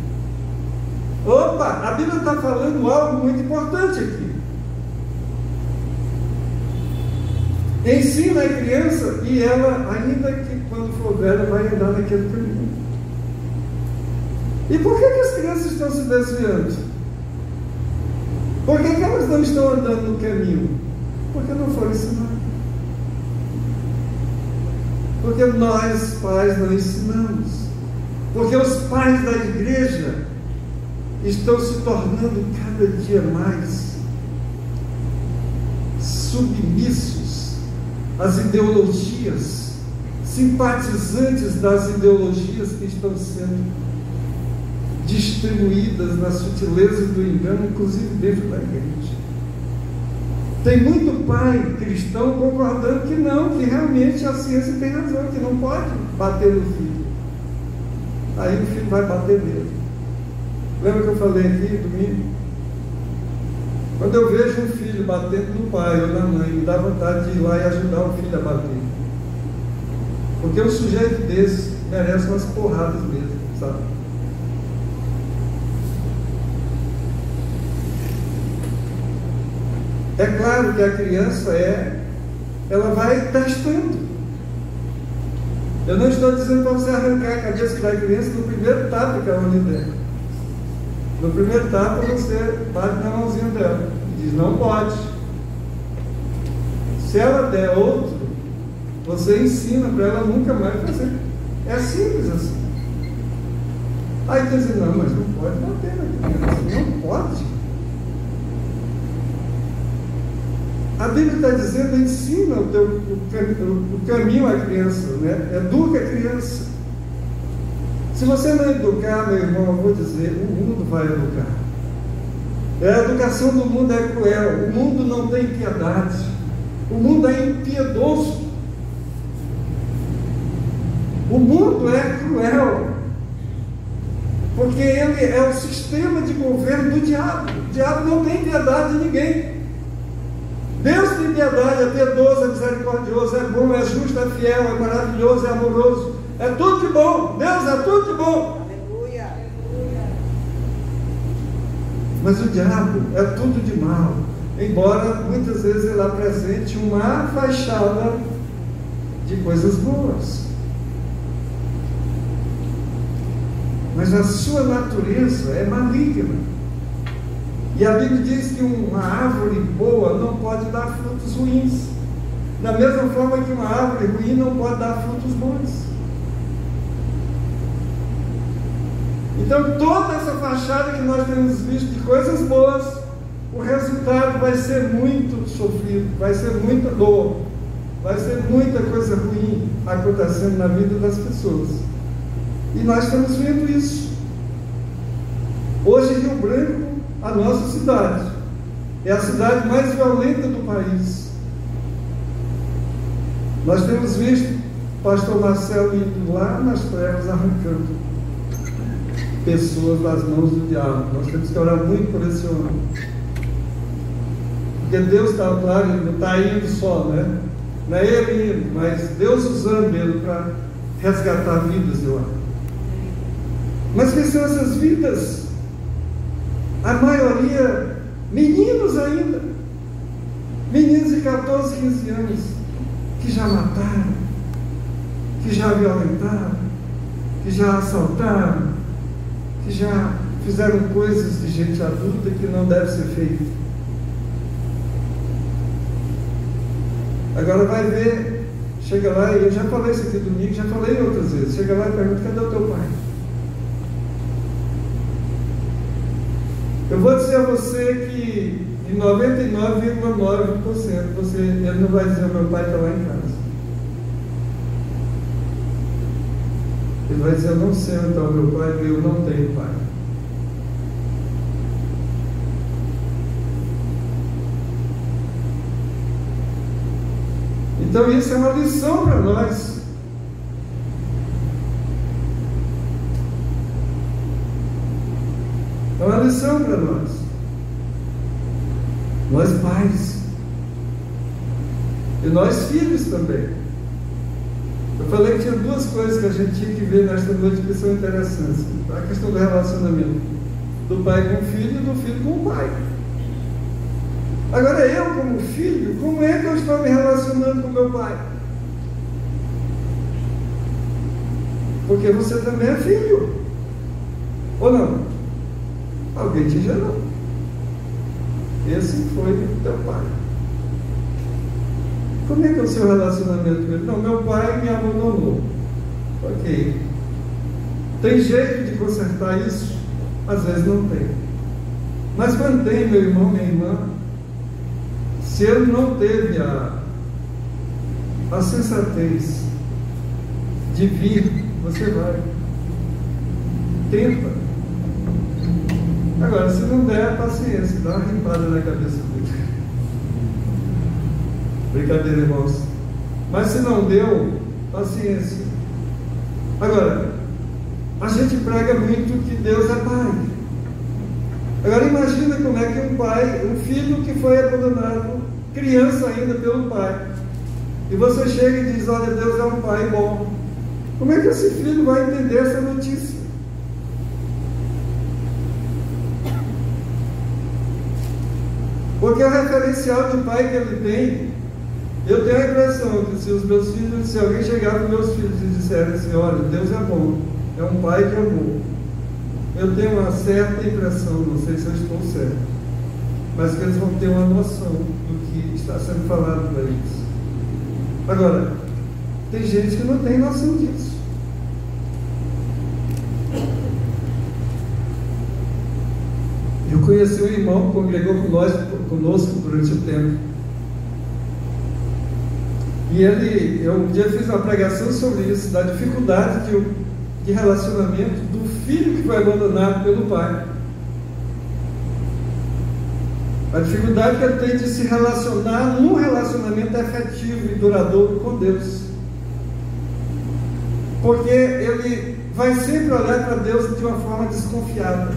A: Opa, a Bíblia está falando algo muito importante aqui. Ensina a criança e ela, ainda que quando for velha, vai andar naquele caminho. E por que as crianças estão se desviando? Por que elas não estão andando no caminho? Porque não foram ensinadas. Porque nós, pais, não ensinamos. Porque os pais da igreja estão se tornando cada dia mais submissos às ideologias, simpatizantes das ideologias que estão sendo distribuídas na sutileza do engano, inclusive dentro da igreja. Tem muito pai cristão concordando que não, que realmente a ciência tem razão, que não pode bater no filho. Aí o filho vai bater nele. Lembra que eu falei aqui domingo? Quando eu vejo um filho batendo no pai ou na mãe, me dá vontade de ir lá e ajudar o filho a bater. Porque um sujeito desse merece umas porradas mesmo, sabe? É claro que a criança ela vai testando. Eu não estou dizendo para você arrancar a cabeça da criança no primeiro tapa que ela lhe der. No primeiro tapa você bate na mãozinha dela e diz, não pode. Se ela der outro, você ensina para ela nunca mais fazer. É simples assim. Aí você diz, não, mas não pode bater na criança. Não pode. A Bíblia está dizendo, ensina o caminho à criança, né? Educa a criança. Se você não educar, meu irmão, eu vou dizer, o mundo vai educar. A educação do mundo é cruel, o mundo não tem piedade, o mundo é impiedoso, o mundo é cruel, porque ele é o sistema de governo do diabo. O diabo não tem piedade de ninguém. Deus tem piedade, é piedoso, é misericordioso, é bom, é justo, é fiel, é maravilhoso, é amoroso. É tudo de bom. Deus é tudo de bom.
C: Aleluia.
A: Mas o diabo é tudo de mal. Embora muitas vezes ele apresente uma fachada de coisas boas. Mas a sua natureza é maligna. E a Bíblia diz que uma árvore boa não pode dar frutos ruins. Da mesma forma que uma árvore ruim não pode dar frutos bons. Então toda essa fachada que nós temos visto de coisas boas, o resultado vai ser muito sofrido, vai ser muita dor, vai ser muita coisa ruim acontecendo na vida das pessoas. E nós estamos vendo isso. Hoje Rio Branco, a nossa cidade, é a cidade mais violenta do país. Nós temos visto o pastor Marcelo indo lá nas trevas arrancando pessoas das mãos do diabo. Nós temos que orar muito por esse homem, porque Deus está, claro, ele não está indo só, né? Não é ele indo, mas Deus usando ele para resgatar vidas de lá. Mas quem são essas vidas? A maioria, meninos ainda, meninos de 14, 15 anos, que já mataram, que já violentaram, que já assaltaram, que já fizeram coisas de gente adulta que não deve ser feito. Agora vai ver, chega lá, e eu já falei isso aqui domingo, já falei outras vezes, chega lá e pergunta, cadê o teu pai? Eu vou dizer a você que em 99,9% ele não vai dizer, meu pai está lá em casa. Ele vai dizer, eu não sei onde está o meu pai, eu não tenho pai. Então isso é uma lição para nós. É uma lição para nós. Nós pais. E nós filhos também. Eu falei que tinha duas coisas que a gente tinha que ver nesta noite que são interessantes. A questão do relacionamento do pai com o filho e do filho com o pai. Agora eu, como filho, como é que eu estou me relacionando com meu pai? Porque você também é filho. Ou não? Alguém te gerou. Esse foi o teu pai. Como é que é o seu relacionamento com ele? Não, meu pai me abandonou. Ok. Tem jeito de consertar isso? Às vezes não tem. Mas mantém, meu irmão, minha irmã. Se ele não teve a sensatez de vir, você vai. Tenta. Agora, se não der, paciência, dá uma rimpada na cabeça dele. Brincadeira, irmãos. Mas se não deu, paciência. Agora, a gente prega muito que Deus é pai. Agora imagina como é que um filho que foi abandonado, criança ainda pelo pai, e você chega e diz, olha, Deus é um pai bom. Como é que esse filho vai entender essa notícia? Porque o referencial de pai que ele tem, eu tenho a impressão que se os meus filhos, se alguém chegar para os meus filhos e disser assim, olha, Deus é bom, é um pai que amou. Eu tenho uma certa impressão, não sei se eu estou certo, mas que eles vão ter uma noção do que está sendo falado para eles. Agora, tem gente que não tem noção disso. Eu conheci um irmão que congregou conosco durante o tempo. E eu um dia fiz uma pregação sobre isso, da dificuldade de relacionamento do filho que foi abandonado pelo pai. A dificuldade que ele tem de se relacionar num relacionamento afetivo e duradouro com Deus. Porque ele vai sempre olhar para Deus de uma forma desconfiada,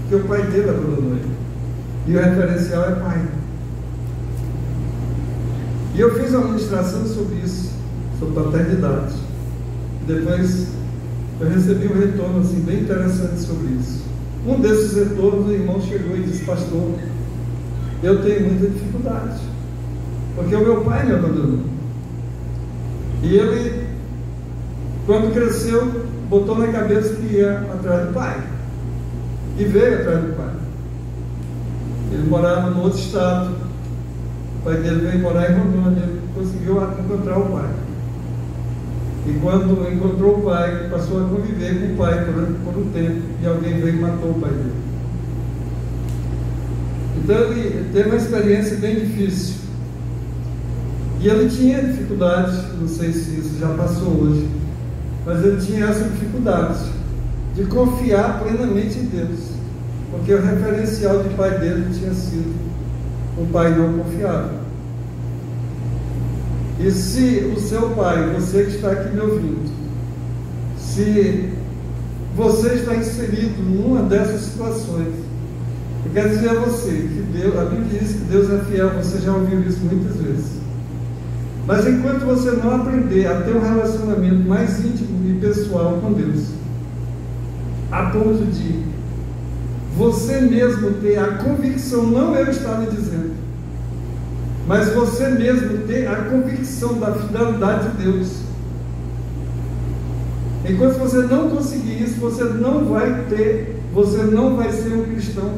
A: porque o pai dele abandonou ele. E o referencial é pai. E eu fiz uma ministração sobre isso, sobre paternidade. Depois eu recebi um retorno assim, bem interessante sobre isso. Um desses retornos, o irmão chegou e disse, pastor, eu tenho muita dificuldade, porque o meu pai me abandonou. E ele, quando cresceu, botou na cabeça que ia atrás do pai. E veio atrás do pai. Ele morava no outro estado. O pai dele veio morar em Rondônia. Ele conseguiu encontrar o pai. E quando encontrou o pai, passou a conviver com o pai por um tempo. E alguém veio e matou o pai dele. Então ele teve uma experiência bem difícil. E ele tinha dificuldade, não sei se isso já passou hoje, mas ele tinha essa dificuldade de confiar plenamente em Deus, porque o referencial de pai dele tinha sido um pai não confiável. E se o seu pai, você que está aqui me ouvindo, se você está inserido numa dessas situações, eu quero dizer a você que Deus, a Bíblia diz que Deus é fiel, você já ouviu isso muitas vezes. Mas enquanto você não aprender a ter um relacionamento mais íntimo e pessoal com Deus, a ponto de você mesmo ter a convicção, não eu estar lhe dizendo, mas você mesmo ter a convicção da fidelidade de Deus. Enquanto você não conseguir isso, você não vai ser um cristão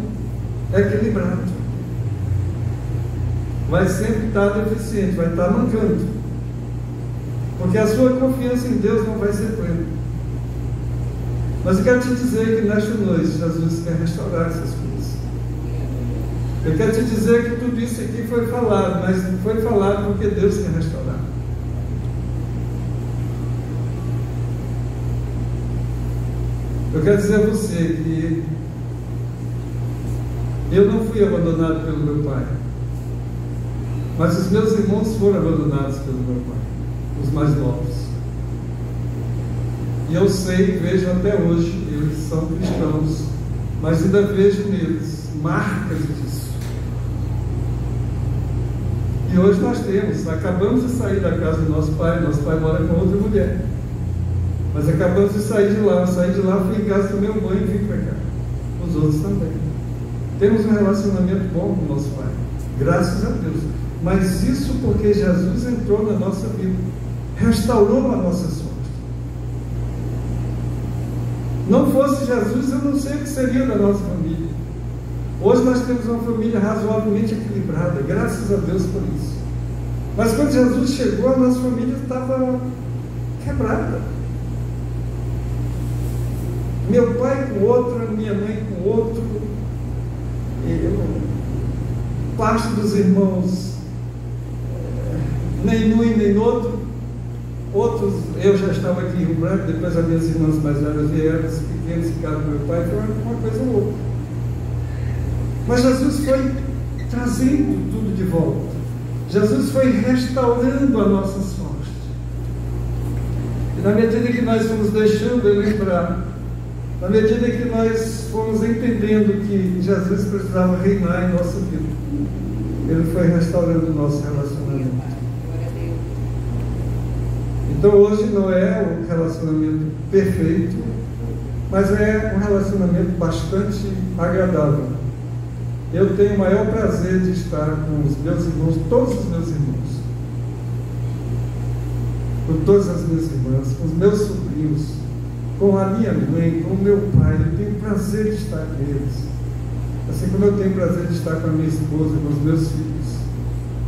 A: equilibrado. Vai sempre estar deficiente, vai estar mancando, porque a sua confiança em Deus não vai ser plena. Mas eu quero te dizer que nesta noite Jesus quer restaurar essas coisas. Eu quero te dizer que tudo isso aqui foi falado, mas foi falado porque Deus quer restaurar. Eu quero dizer a você que eu não fui abandonado pelo meu pai, mas os meus irmãos foram abandonados pelo meu pai, os mais novos. E eu sei, vejo até hoje, eles são cristãos, mas ainda vejo neles marcas disso. E hoje nós acabamos de sair da casa do nosso pai mora com outra mulher. Mas acabamos de sair de lá, fui em casa do meu mãe e vim para cá. Os outros também. Temos um relacionamento bom com o nosso pai, graças a Deus. Mas isso porque Jesus entrou na nossa vida, restaurou a nossa sorte. Não fosse Jesus, eu não sei o que seria da nossa família. Hoje nós temos uma família razoavelmente equilibrada, graças a Deus por isso. Mas quando Jesus chegou, a nossa família estava quebrada. Meu pai com outra, minha mãe com outro, parte dos irmãos nem num e nem outro. Outros, eu já estava aqui em Rio Branco, depois as minhas irmãs mais velhas vieram, os pequenos ficaram com meu pai, foi uma coisa louca. Mas Jesus foi trazendo tudo de volta. Jesus foi restaurando a nossa sorte. E na medida que nós fomos deixando ele lembrar, na medida que nós fomos entendendo que Jesus precisava reinar em nossa vida, ele foi restaurando o nosso relacionamento. Então hoje não é um relacionamento perfeito, mas é um relacionamento bastante agradável. Eu tenho o maior prazer de estar com os meus irmãos, todos os meus irmãos, com todas as minhas irmãs, com os meus sobrinhos, com a minha mãe, com o meu pai. Eu tenho prazer de estar com eles, assim como eu tenho prazer de estar com a minha esposa, com os meus filhos,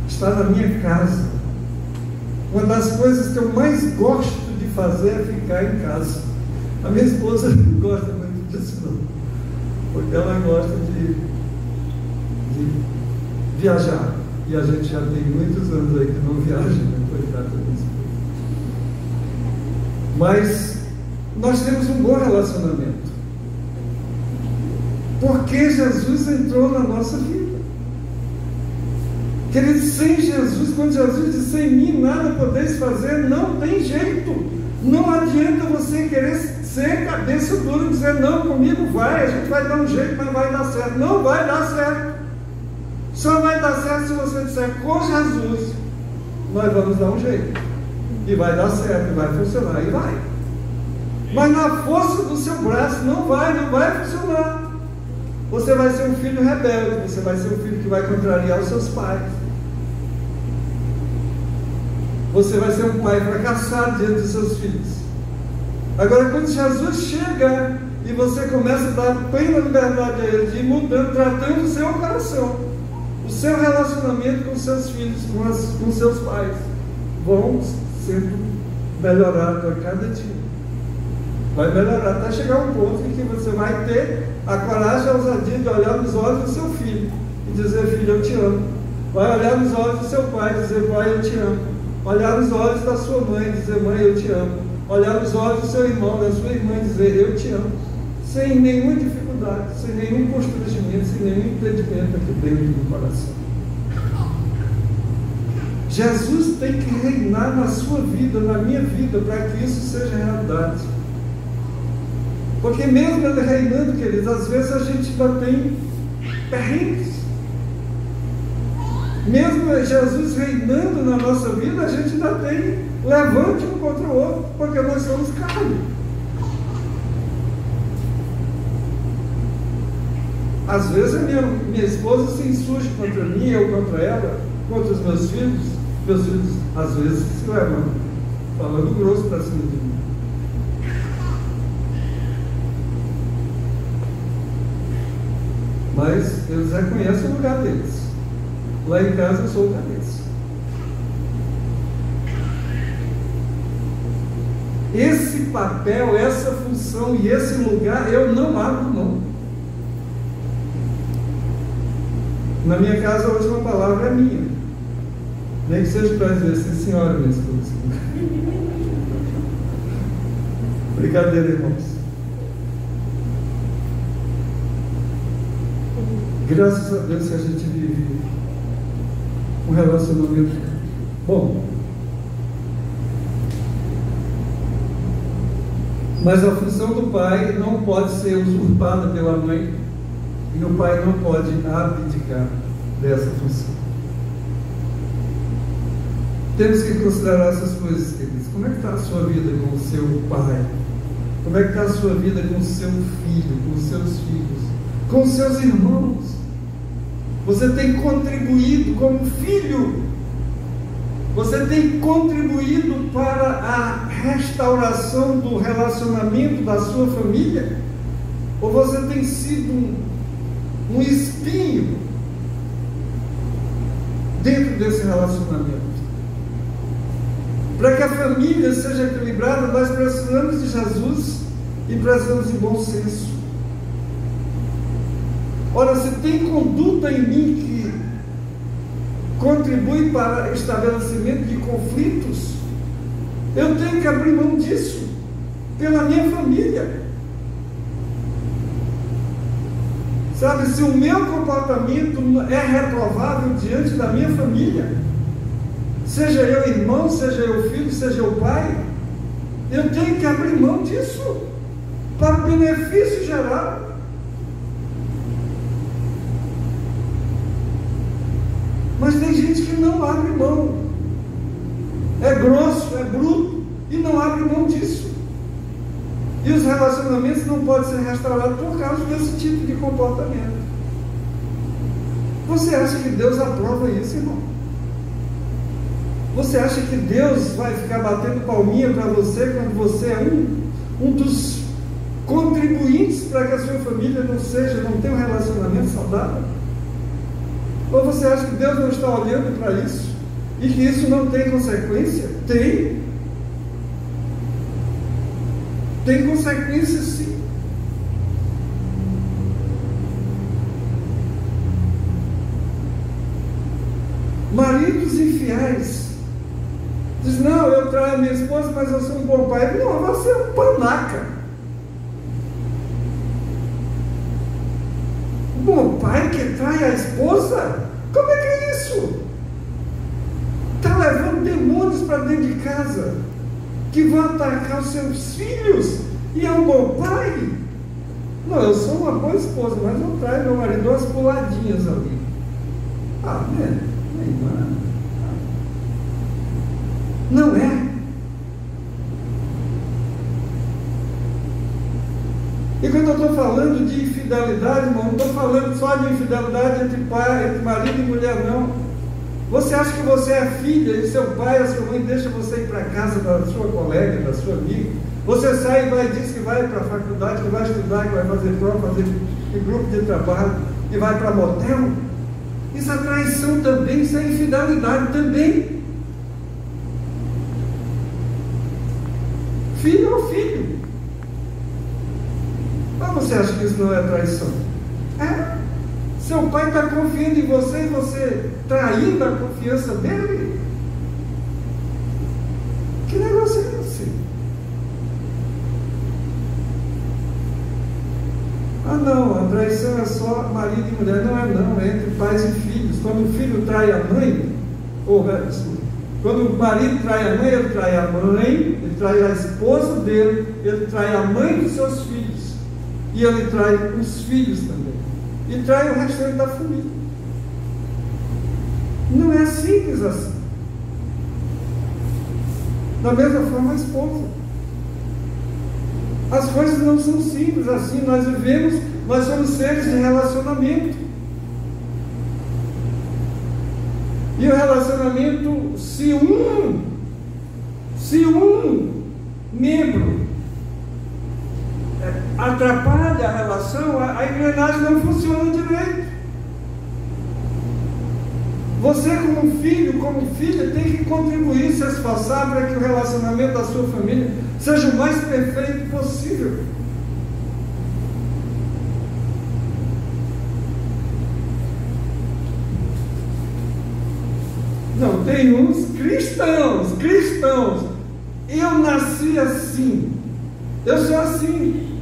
A: estar na minha casa. Uma das coisas que eu mais gosto de fazer é ficar em casa. A minha esposa não gosta muito disso não, porque ela gosta de viajar, e a gente já tem muitos anos aí que não viaja, né? Coitada da minha esposa. Mas nós temos um bom relacionamento, porque Jesus entrou na nossa vida. Queridos, sem Jesus, quando Jesus disse: sem mim nada podeis fazer, não tem jeito. Não adianta você querer ser cabeça dura e dizer: não, comigo vai, a gente vai dar um jeito, mas vai dar certo. Não vai dar certo. Só vai dar certo se você disser: com Jesus nós vamos dar um jeito, e vai dar certo, e vai funcionar, e vai. Mas na força do seu braço não vai funcionar. Você vai ser um filho rebelde, você vai ser um filho que vai contrariar os seus pais. Você vai ser um pai fracassado diante dos seus filhos. Agora, quando Jesus chega e você começa a dar plena liberdade a ele, de ir mudando, tratando o seu coração, o seu relacionamento com os seus filhos, com os seus pais, vão sendo melhorados a cada dia. Vai melhorar até chegar um ponto em que você vai ter a coragem e a ousadia de olhar nos olhos do seu filho e dizer: filho, eu te amo. Vai olhar nos olhos do seu pai e dizer: pai, eu te amo. Olhar nos olhos da sua mãe e dizer: mãe, eu te amo. Olhar nos olhos do seu irmão, da sua irmã e dizer: eu te amo. Sem nenhuma dificuldade, sem nenhum constrangimento, sem nenhum impedimento aqui dentro do coração. Jesus tem que reinar na sua vida, na minha vida, para que isso seja realidade. Porque mesmo ele reinando, queridos, às vezes a gente ainda tem perrengues. Mesmo Jesus reinando na nossa vida, a gente ainda tem levante um contra o outro, porque nós somos carne. Às vezes a minha esposa se insurge contra mim, eu contra ela, contra os meus filhos. Meus filhos às vezes se levam falando grosso para cima de mim. Mas eles reconhecem o lugar deles. Lá em casa eu sou o cabeça. Esse papel, essa função e esse lugar eu não abro mão. Na minha casa a última palavra é minha. Nem que seja para dizer: sim, senhora, minha esposa. Brincadeira, irmãos. Graças a Deus que a gente vive um relacionamento bom. Mas a função do pai não pode ser usurpada pela mãe, e o pai não pode abdicar dessa função. Temos que considerar essas coisas, queridos. Como é que está a sua vida com o seu pai? Como é que está a sua vida com o seu filho, com os seus filhos, com os seus irmãos? Você tem contribuído como filho? Você tem contribuído para a restauração do relacionamento da sua família? Ou você tem sido um espinho dentro desse relacionamento. Para que a família seja equilibrada, nós precisamos de Jesus e precisamos de bom senso. Ora, se tem conduta em mim que contribui para o estabelecimento de conflitos, eu tenho que abrir mão disso pela minha família. Sabe, se o meu comportamento é reprovável diante da minha família, seja eu irmão, seja eu filho, seja eu pai, eu tenho que abrir mão disso para o benefício geral. Mas tem gente que não abre mão, é grosso, é bruto e não abre mão disso. E os relacionamentos não podem ser restaurados por causa desse tipo de comportamento. Você acha que Deus aprova isso, irmão? Você acha que Deus vai ficar batendo palminha para você quando você é um dos contribuintes para que a sua família não tenha um relacionamento saudável? Ou você acha que Deus não está olhando para isso e que isso não tem consequência? Tem. Tem consequências, sim. Maridos infiéis diz: não, eu traio a minha esposa, mas eu sou um bom pai. Não, você é um panaca. Um bom pai que trai a esposa? Como é que é isso? Está levando demônios para dentro de casa que vão atacar os seus filhos, e é um bom pai? Não, eu sou uma boa esposa, mas não traio meu marido, dou umas puladinhas ali. Né? Não é. E quando eu estou falando de infidelidade, irmão, não estou falando só de infidelidade entre marido e mulher, não. Você acha que você é filha e seu pai, a sua mãe deixa você ir para a casa da sua colega, da sua amiga? Você sai e vai, diz que vai para a faculdade, que vai estudar, que vai fazer prova, fazer grupo de trabalho, que vai para motel? Isso é traição também, isso é infidelidade também. Filho ou filho? Mas você acha que isso não é traição? É. Seu pai está confiando em você e você traindo a confiança dele? Que negócio é esse? Não, a traição é só marido e mulher. Não é não, é entre pais e filhos. Quando o filho trai a mãe, quando o marido trai a mãe, ele trai a mãe, ele trai a esposa dele, ele trai a mãe dos seus filhos, e ele trai os filhos também, e trai o restante da família. Não é simples assim. Da mesma forma a esposa. As coisas não são simples assim. Nós somos seres de relacionamento. E o relacionamento, se um membro atrapalha a relação, a engrenagem não funciona direito. Você, como filho, como filha, tem que contribuir, se esforçar para que o relacionamento da sua família seja o mais perfeito possível. Não, tem uns cristãos. Eu nasci assim. Eu sou assim.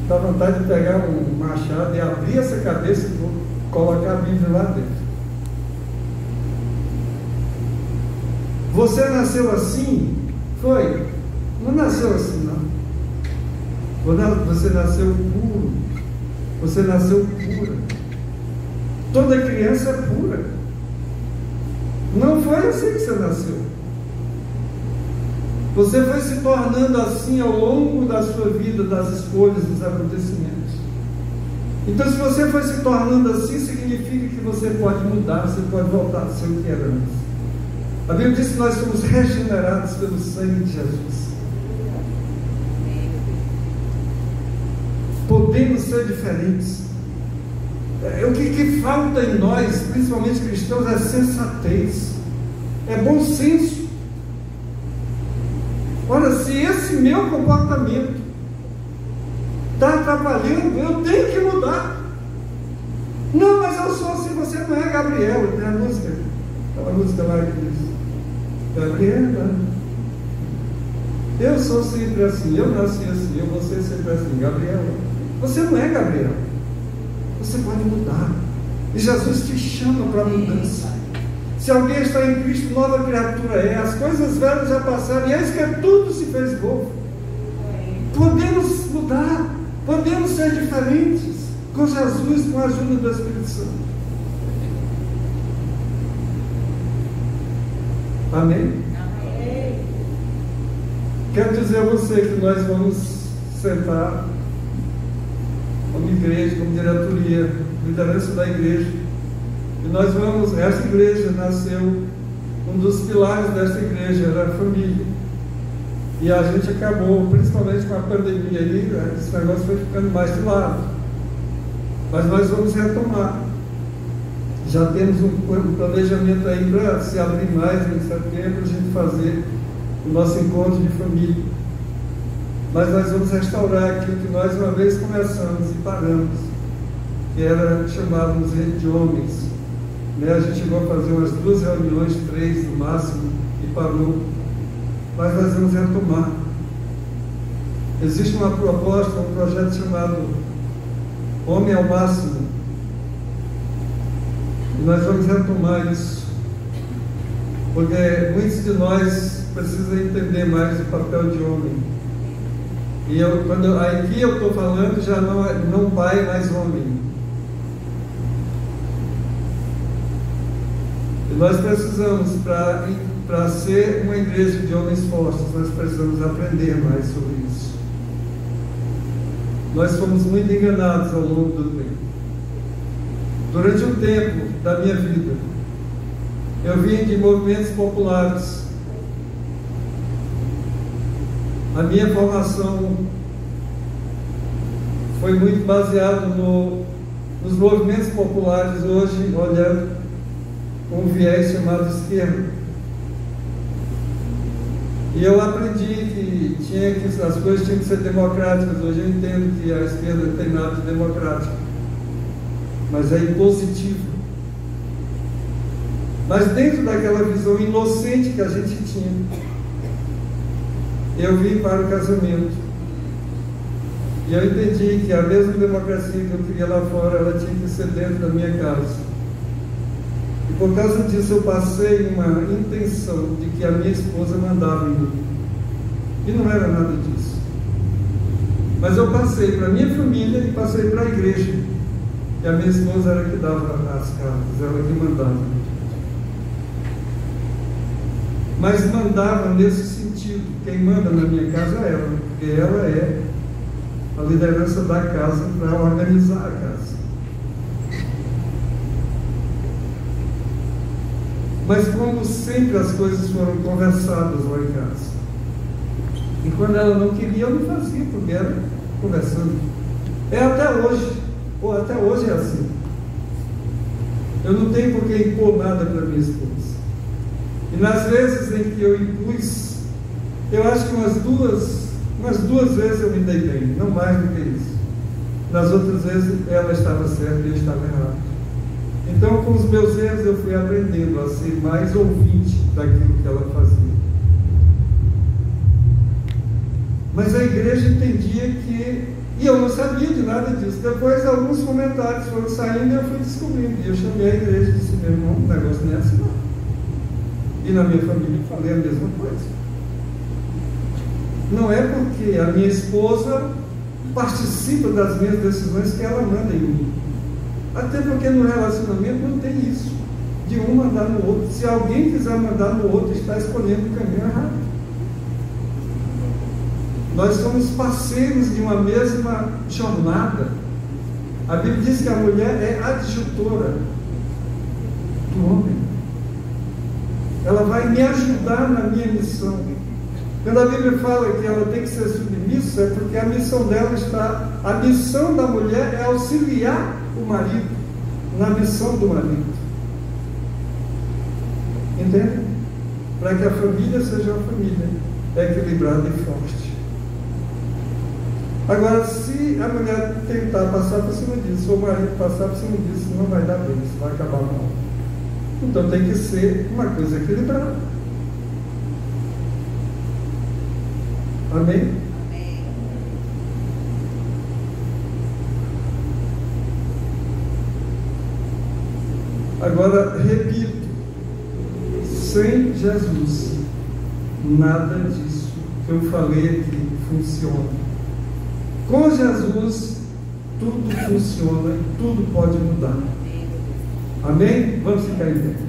A: Dá vontade de pegar um machado e abrir essa cabeça e colocar a Bíblia lá dentro. Você nasceu assim? Foi? Não nasceu assim, não. Você nasceu puro. Você nasceu pura. Toda criança é pura. Não foi assim que você nasceu. Você foi se tornando assim ao longo da sua vida, das escolhas, dos acontecimentos. Então, se você foi se tornando assim, significa que você pode mudar, você pode voltar a ser o que era antes. A Bíblia diz que nós somos regenerados pelo sangue de Jesus. Podemos ser diferentes. O que falta em nós, principalmente cristãos, é sensatez, é bom senso. Ora, se esse meu comportamento está atrapalhando, eu tenho que mudar. Não, mas eu sou assim, você não é Gabriela. Tem a música, aquela música lá que diz: Gabriela, eu sou sempre assim, eu nasci assim, eu vou ser sempre assim. Gabriela, você não é Gabriela, você pode mudar, e Jesus te chama para a mudança. Se alguém está em Cristo, nova criatura é. As coisas velhas já passaram, e eis que tudo se fez novo. Podemos mudar, podemos ser diferentes com Jesus, com a ajuda do Espírito Santo. Amém?
C: Amém.
A: Quero dizer a você que nós vamos sentar como igreja, como diretoria, liderança da igreja, e nós vamos, essa igreja nasceu, um dos pilares dessa igreja era a família, e a gente acabou, principalmente com a pandemia aí, esse negócio foi ficando mais de lado, mas nós vamos retomar. Já temos um planejamento aí para se abrir mais em setembro, a gente fazer o nosso encontro de família, mas nós vamos restaurar aquilo que nós uma vez começamos e paramos, que era chamávamos Rede de Homens, né? A gente chegou a fazer umas 2 reuniões, 3 no máximo, e parou, mas nós vamos retomar. Existe uma proposta, um projeto chamado Homem ao Máximo, e nós vamos retomar isso, porque muitos de nós precisam entender mais o papel de homem. E aqui eu estou falando já não pai, mas homem. E nós precisamos, para ser uma igreja de homens fortes, nós precisamos aprender mais sobre isso. Nós fomos muito enganados ao longo do tempo. Durante um tempo da minha vida, eu vim de movimentos populares. A minha formação foi muito baseada nos movimentos populares, hoje olhando com um viés chamado esquerda. E eu aprendi que as coisas tinham que ser democráticas. Hoje eu entendo que a esquerda não tem nada de democrático, mas é impositivo. Mas dentro daquela visão inocente que a gente tinha, eu vim para o casamento, e eu entendi que a mesma democracia que eu queria lá fora, ela tinha que ser dentro da minha casa. E por causa disso eu passei uma intenção de que a minha esposa mandava em mim, e não era nada disso, mas eu passei para a minha família e passei para a igreja, que a minha esposa era que dava as cartas, ela que mandava, mas mandava nesse sentido: quem manda na minha casa é ela, porque ela é a liderança da casa para organizar a casa. Mas como sempre as coisas foram conversadas lá em casa, e quando ela não queria, eu não fazia, porque era conversando. É até hoje, ou até hoje é assim. Eu não tenho por que impor nada para minha esposa. E nas vezes em que eu impus, eu acho que umas duas vezes eu me dei bem, não mais do que isso. Nas outras vezes ela estava certa e eu estava errado. Então, com os meus erros, eu fui aprendendo a ser mais ouvinte daquilo que ela fazia. Mas a igreja entendia que... E eu não sabia de nada disso. Depois, alguns comentários foram saindo e eu fui descobrindo. E eu chamei a igreja e disse: meu irmão, o negócio não é assim não. E na minha família falei a mesma coisa. Não é porque a minha esposa participa das minhas decisões que ela manda em mim. Até porque no relacionamento não tem isso, de um mandar no outro. Se alguém quiser mandar no outro, está escolhendo o caminho errado. Nós somos parceiros de uma mesma jornada. A Bíblia diz que a mulher é adjutora do homem. Ela vai me ajudar na minha missão. Quando a Bíblia fala que ela tem que ser submissa, é porque a missão dela está... A missão da mulher é auxiliar o marido. na missão do marido. Entende? Para que a família seja uma família equilibrada e forte. Agora, se a mulher tentar passar por cima disso, ou o marido passar por cima disso, não vai dar bem, isso vai acabar mal. Então tem que ser uma coisa equilibrada. Amém?
C: Amém.
A: Agora, repito, sem Jesus, nada disso que eu falei aqui funciona. Com Jesus, tudo funciona e tudo pode mudar. Amém? Vamos ficar em pé.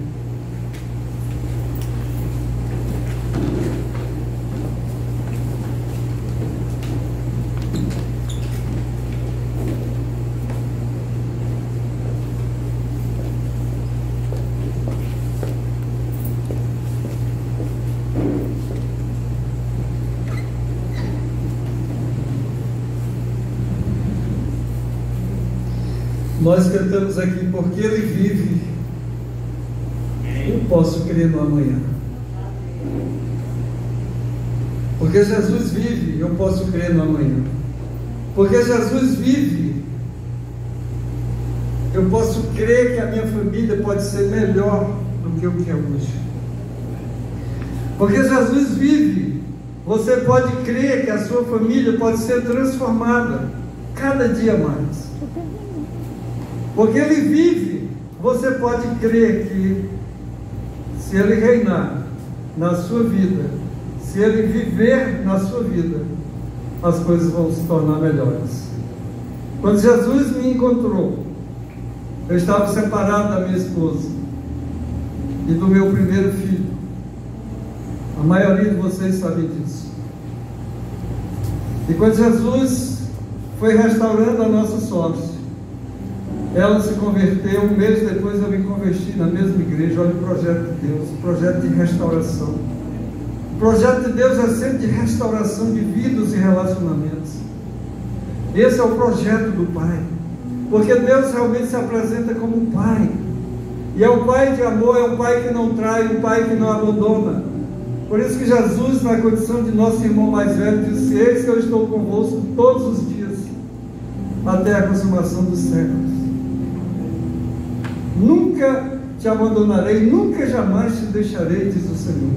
A: Nós cantamos aqui, porque Ele vive, eu posso crer no amanhã. Porque Jesus vive, eu posso crer no amanhã. Porque Jesus vive, eu posso crer que a minha família pode ser melhor do que o que é hoje. Porque Jesus vive, você pode crer que a sua família pode ser transformada cada dia mais. Porque Ele vive, você pode crer que se Ele reinar na sua vida, se Ele viver na sua vida, as coisas vão se tornar melhores. Quando Jesus me encontrou, eu estava separado da minha esposa e do meu primeiro filho. A maioria de vocês sabe disso. E quando Jesus foi restaurando a nossa sorte, ela se converteu, um mês depois eu me converti na mesma igreja. Olha o projeto de Deus, o projeto de restauração. O projeto de Deus é sempre de restauração de vidas e relacionamentos. Esse é o projeto do Pai, porque Deus realmente se apresenta como um Pai, e é um Pai de amor, é um Pai que não trai, um Pai que não abandona. Por isso que Jesus, na condição de nosso irmão mais velho, disse: eis que eu estou convosco todos os dias, até a consumação dos séculos. Nunca te abandonarei, nunca jamais te deixarei, diz o Senhor.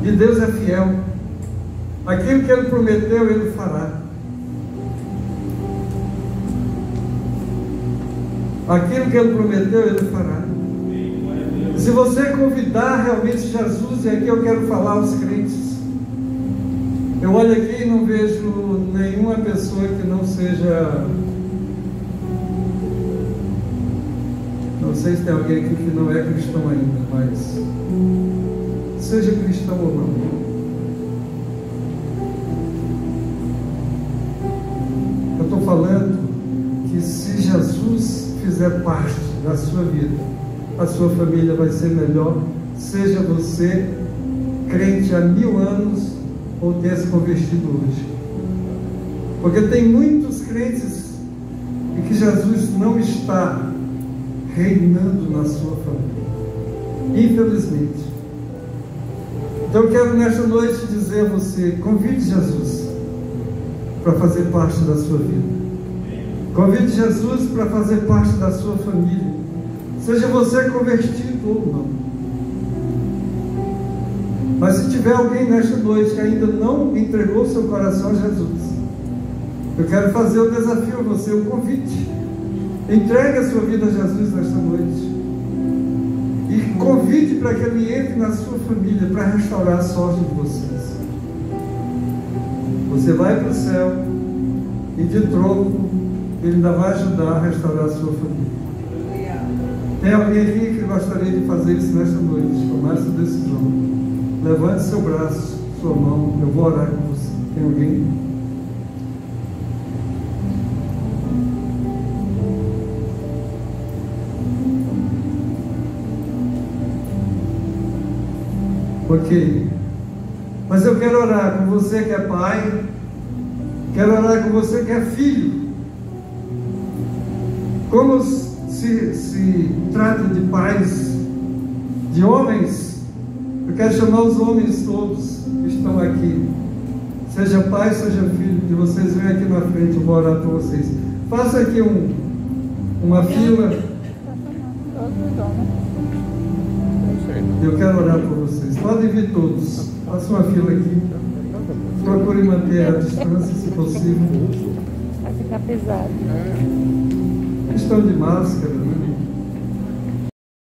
A: E Deus é fiel. Aquilo que Ele prometeu, Ele fará. Aquilo que Ele prometeu, Ele fará. Se você convidar realmente Jesus, e aqui eu quero falar aos crentes, eu olho aqui e não vejo nenhuma pessoa que não seja... Não sei se tem alguém aqui que não é cristão ainda, mas seja cristão ou não, eu estou falando que se Jesus fizer parte da sua vida, a sua família vai ser melhor, seja você crente há 1000 anos ou tenha se convertido hoje. Porque tem muitos crentes e que Jesus não está reinando na sua família, infelizmente. Então eu quero nesta noite dizer a você: convide Jesus para fazer parte da sua vida, convide Jesus para fazer parte da sua família, seja você convertido ou não. Mas se tiver alguém nesta noite que ainda não entregou seu coração a Jesus, eu quero fazer o desafio a você, o convite. Entregue a sua vida a Jesus nesta noite e convide para que Ele entre na sua família para restaurar a sorte de vocês. Você vai para o céu e de troco Ele ainda vai ajudar a restaurar a sua família. Tem alguém aqui que gostaria de fazer isso nesta noite? Tomar essa decisão. Levante seu braço, sua mão, eu vou orar com você. Tem alguém? Ok, mas eu quero orar com você que é pai, quero orar com você que é filho. Como se se trata de pais, de homens, eu quero chamar os homens todos que estão aqui. Seja pai, seja filho, de vocês venham aqui na frente, eu vou orar por vocês. Faça aqui uma fila. Eu quero orar por vocês. Podem vir todos. Faça uma fila aqui. Procure manter a distância, se possível.
E: Vai ficar pesado.
A: Estão de máscara, né?